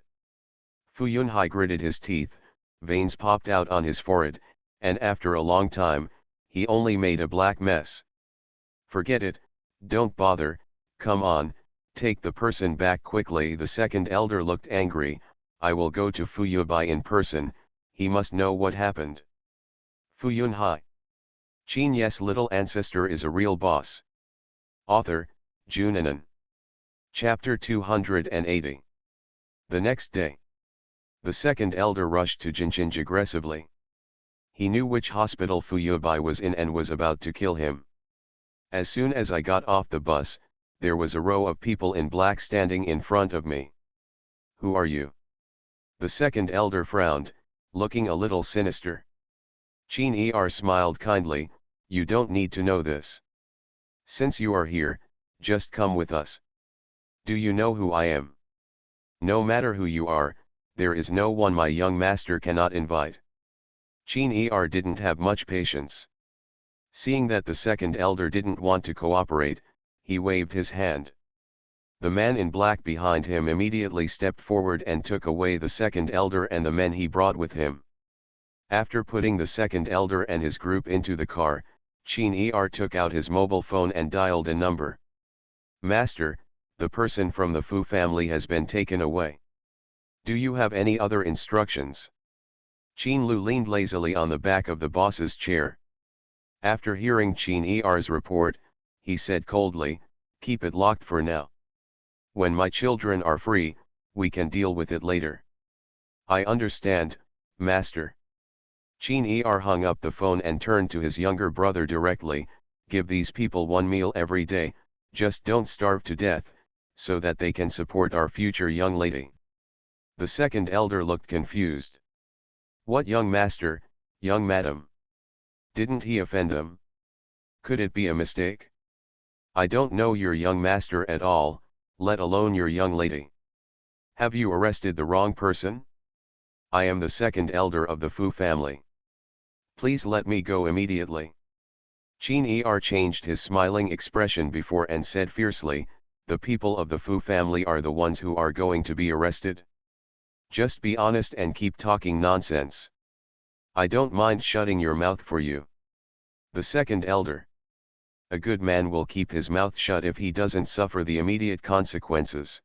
A: Fu Yunhai gritted his teeth, veins popped out on his forehead, and after a long time, he only made a black mess. Forget it, don't bother, come on, take the person back quickly. The second elder looked angry. I will go to Fu Yubai in person, he must know what happened. Fu Yunhai. Qin Ye's little ancestor is a real boss. Author, Junanan. Chapter 280. The next day. The second elder rushed to Jinjinj aggressively. He knew which hospital Fu Yubai was in and was about to kill him. As soon as I got off the bus, there was a row of people in black standing in front of me. Who are you? The second elder frowned, looking a little sinister. Qin Ye smiled kindly, you don't need to know this. Since you are here, just come with us. Do you know who I am? No matter who you are, there is no one my young master cannot invite. Qin Ye didn't have much patience. Seeing that the second elder didn't want to cooperate, he waved his hand. The man in black behind him immediately stepped forward and took away the second elder and the men he brought with him. After putting the second elder and his group into the car, Qin Ye took out his mobile phone and dialed a number. Master, the person from the Fu family has been taken away. Do you have any other instructions? Qin Lu leaned lazily on the back of the boss's chair. After hearing Qin Ye's report, he said coldly, keep it locked for now. When my children are free, we can deal with it later. I understand, Master. Qin Ye hung up the phone and turned to his younger brother directly, give these people one meal every day, just don't starve to death, so that they can support our future young lady. The second elder looked confused. What young master, young madam? Didn't he offend them? Could it be a mistake? I don't know your young master at all, let alone your young lady. Have you arrested the wrong person? I am the second elder of the Fu family. Please let me go immediately. Qin Ye changed his smiling expression before and said fiercely, the people of the Fu family are the ones who are going to be arrested. Just be honest and keep talking nonsense. I don't mind shutting your mouth for you. The second elder. A good man will keep his mouth shut if he doesn't suffer the immediate consequences.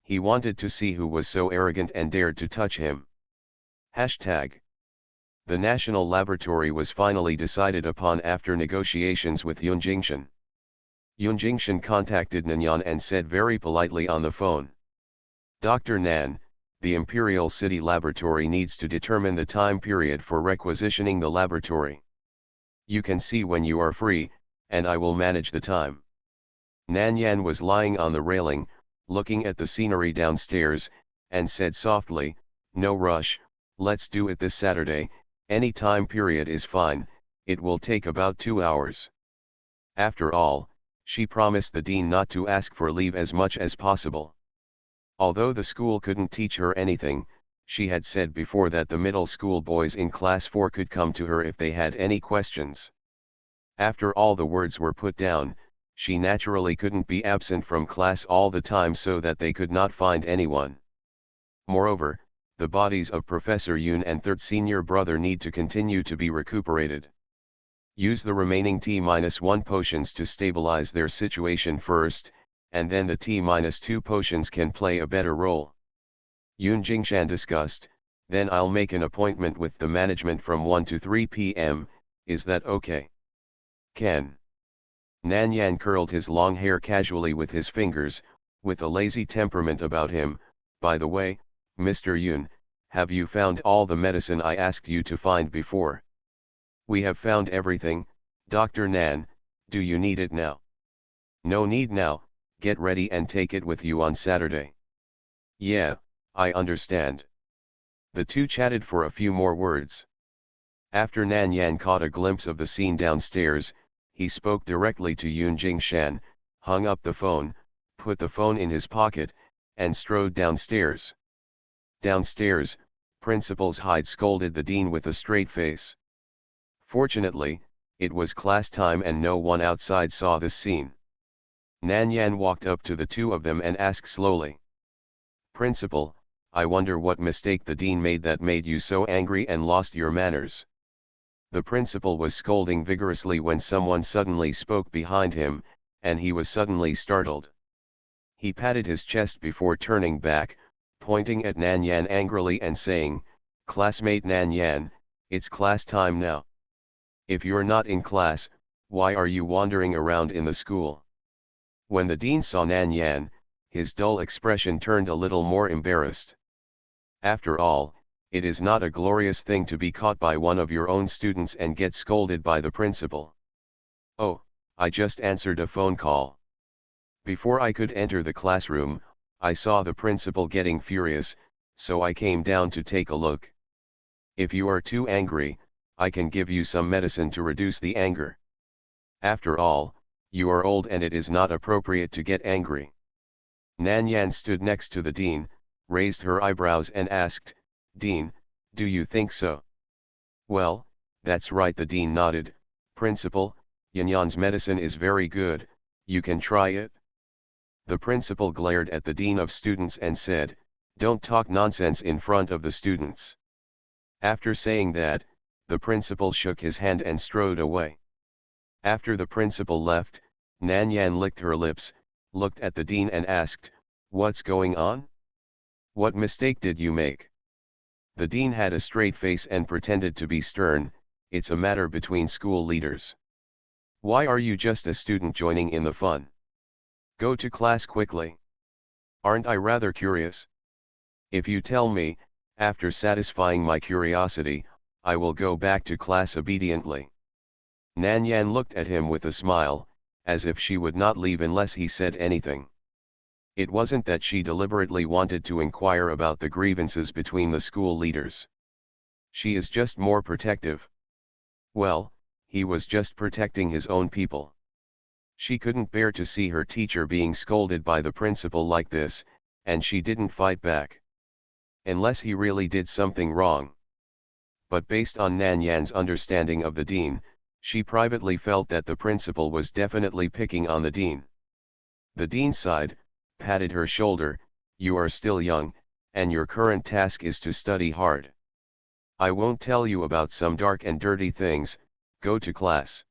A: He wanted to see who was so arrogant and dared to touch him. Hashtag. The national laboratory was finally decided upon after negotiations with Yun Jingshan. Yun Jingshan contacted Nanyan and said very politely on the phone. Dr. Nan, the Imperial City Laboratory needs to determine the time period for requisitioning the laboratory. You can see when you are free, and I will manage the time. Nanyan was lying on the railing, looking at the scenery downstairs, and said softly, no rush, let's do it this Saturday, any time period is fine, it will take about 2 hours. After all, she promised the dean not to ask for leave as much as possible. Although the school couldn't teach her anything, she had said before that the middle school boys in class 4 could come to her if they had any questions. After all the words were put down, she naturally couldn't be absent from class all the time so that they could not find anyone. Moreover, the bodies of Professor Yun and third senior brother need to continue to be recuperated. Use the remaining T-1 potions to stabilize their situation first, and then the T-2 potions can play a better role. Yun Jingshan discussed, then I'll make an appointment with the management from 1 to 3 p.m., is that okay? Ken. Nanyan curled his long hair casually with his fingers, with a lazy temperament about him. By the way, Mr. Yun, have you found all the medicine I asked you to find before? We have found everything, Dr. Nan, do you need it now? No need now, get ready and take it with you on Saturday. Yeah, I understand. The two chatted for a few more words. After Nanyan caught a glimpse of the scene downstairs, he spoke directly to Yun Jingshan, hung up the phone, put the phone in his pocket, and strode downstairs. Downstairs, Principal's Hyde scolded the dean with a straight face. Fortunately, it was class time and no one outside saw this scene. Nanyan walked up to the two of them and asked slowly. Principal, I wonder what mistake the dean made that made you so angry and lost your manners. The principal was scolding vigorously when someone suddenly spoke behind him, and he was suddenly startled. He patted his chest before turning back, pointing at Nanyan angrily and saying, Classmate Nanyan, it's class time now. If you're not in class, why are you wandering around in the school? When the dean saw Nanyan, his dull expression turned a little more embarrassed. After all, it is not a glorious thing to be caught by one of your own students and get scolded by the principal. Oh, I just answered a phone call. Before I could enter the classroom, I saw the principal getting furious, so I came down to take a look. If you are too angry, I can give you some medicine to reduce the anger. After all, you are old and it is not appropriate to get angry. Nanyan stood next to the dean, raised her eyebrows and asked, Dean, do you think so? Well, that's right, the dean nodded. Principal, Yanyan's medicine is very good, you can try it. The principal glared at the dean of students and said, don't talk nonsense in front of the students. After saying that, the principal shook his hand and strode away. After the principal left, Nanyan licked her lips, looked at the dean and asked, what's going on? What mistake did you make? The dean had a straight face and pretended to be stern, it's a matter between school leaders. Why are you just a student joining in the fun? Go to class quickly. Aren't I rather curious? If you tell me, after satisfying my curiosity, I will go back to class obediently. Nanyan looked at him with a smile, as if she would not leave unless he said anything. It wasn't that she deliberately wanted to inquire about the grievances between the school leaders. She is just more protective. Well, he was just protecting his own people. She couldn't bear to see her teacher being scolded by the principal like this, and she didn't fight back. Unless he really did something wrong. But based on Nan Yan's understanding of the dean, she privately felt that the principal was definitely picking on the dean. The dean sighed, patted her shoulder, "You are still young, and your current task is to study hard. I won't tell you about some dark and dirty things, go to class."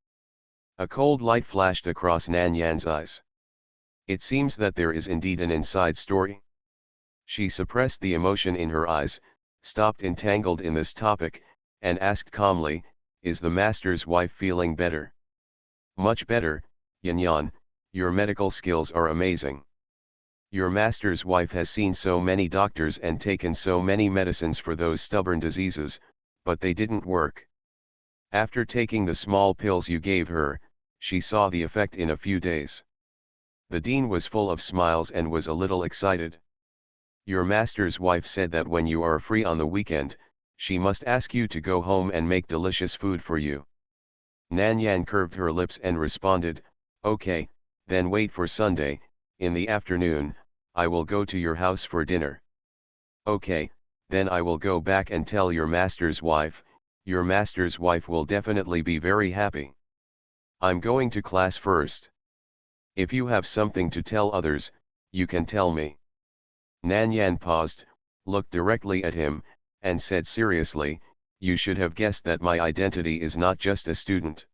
A: A cold light flashed across Nan Yan's eyes. It seems that there is indeed an inside story. She suppressed the emotion in her eyes, stopped entangled in this topic, and asked calmly, "Is the master's wife feeling better?" "Much better, Yan Yan, your medical skills are amazing. Your master's wife has seen so many doctors and taken so many medicines for those stubborn diseases, but they didn't work. After taking the small pills you gave her, she saw the effect in a few days." The dean was full of smiles and was a little excited. "Your master's wife said that when you are free on the weekend, she must ask you to go home and make delicious food for you." Nan Yan curved her lips and responded, "Okay, then wait for Sunday, in the afternoon, I will go to your house for dinner." "Okay, then I will go back and tell your master's wife will definitely be very happy. I'm going to class first. If you have something to tell others, you can tell me." Nan Yan paused, looked directly at him, and said seriously, "You should have guessed that my identity is not just a student.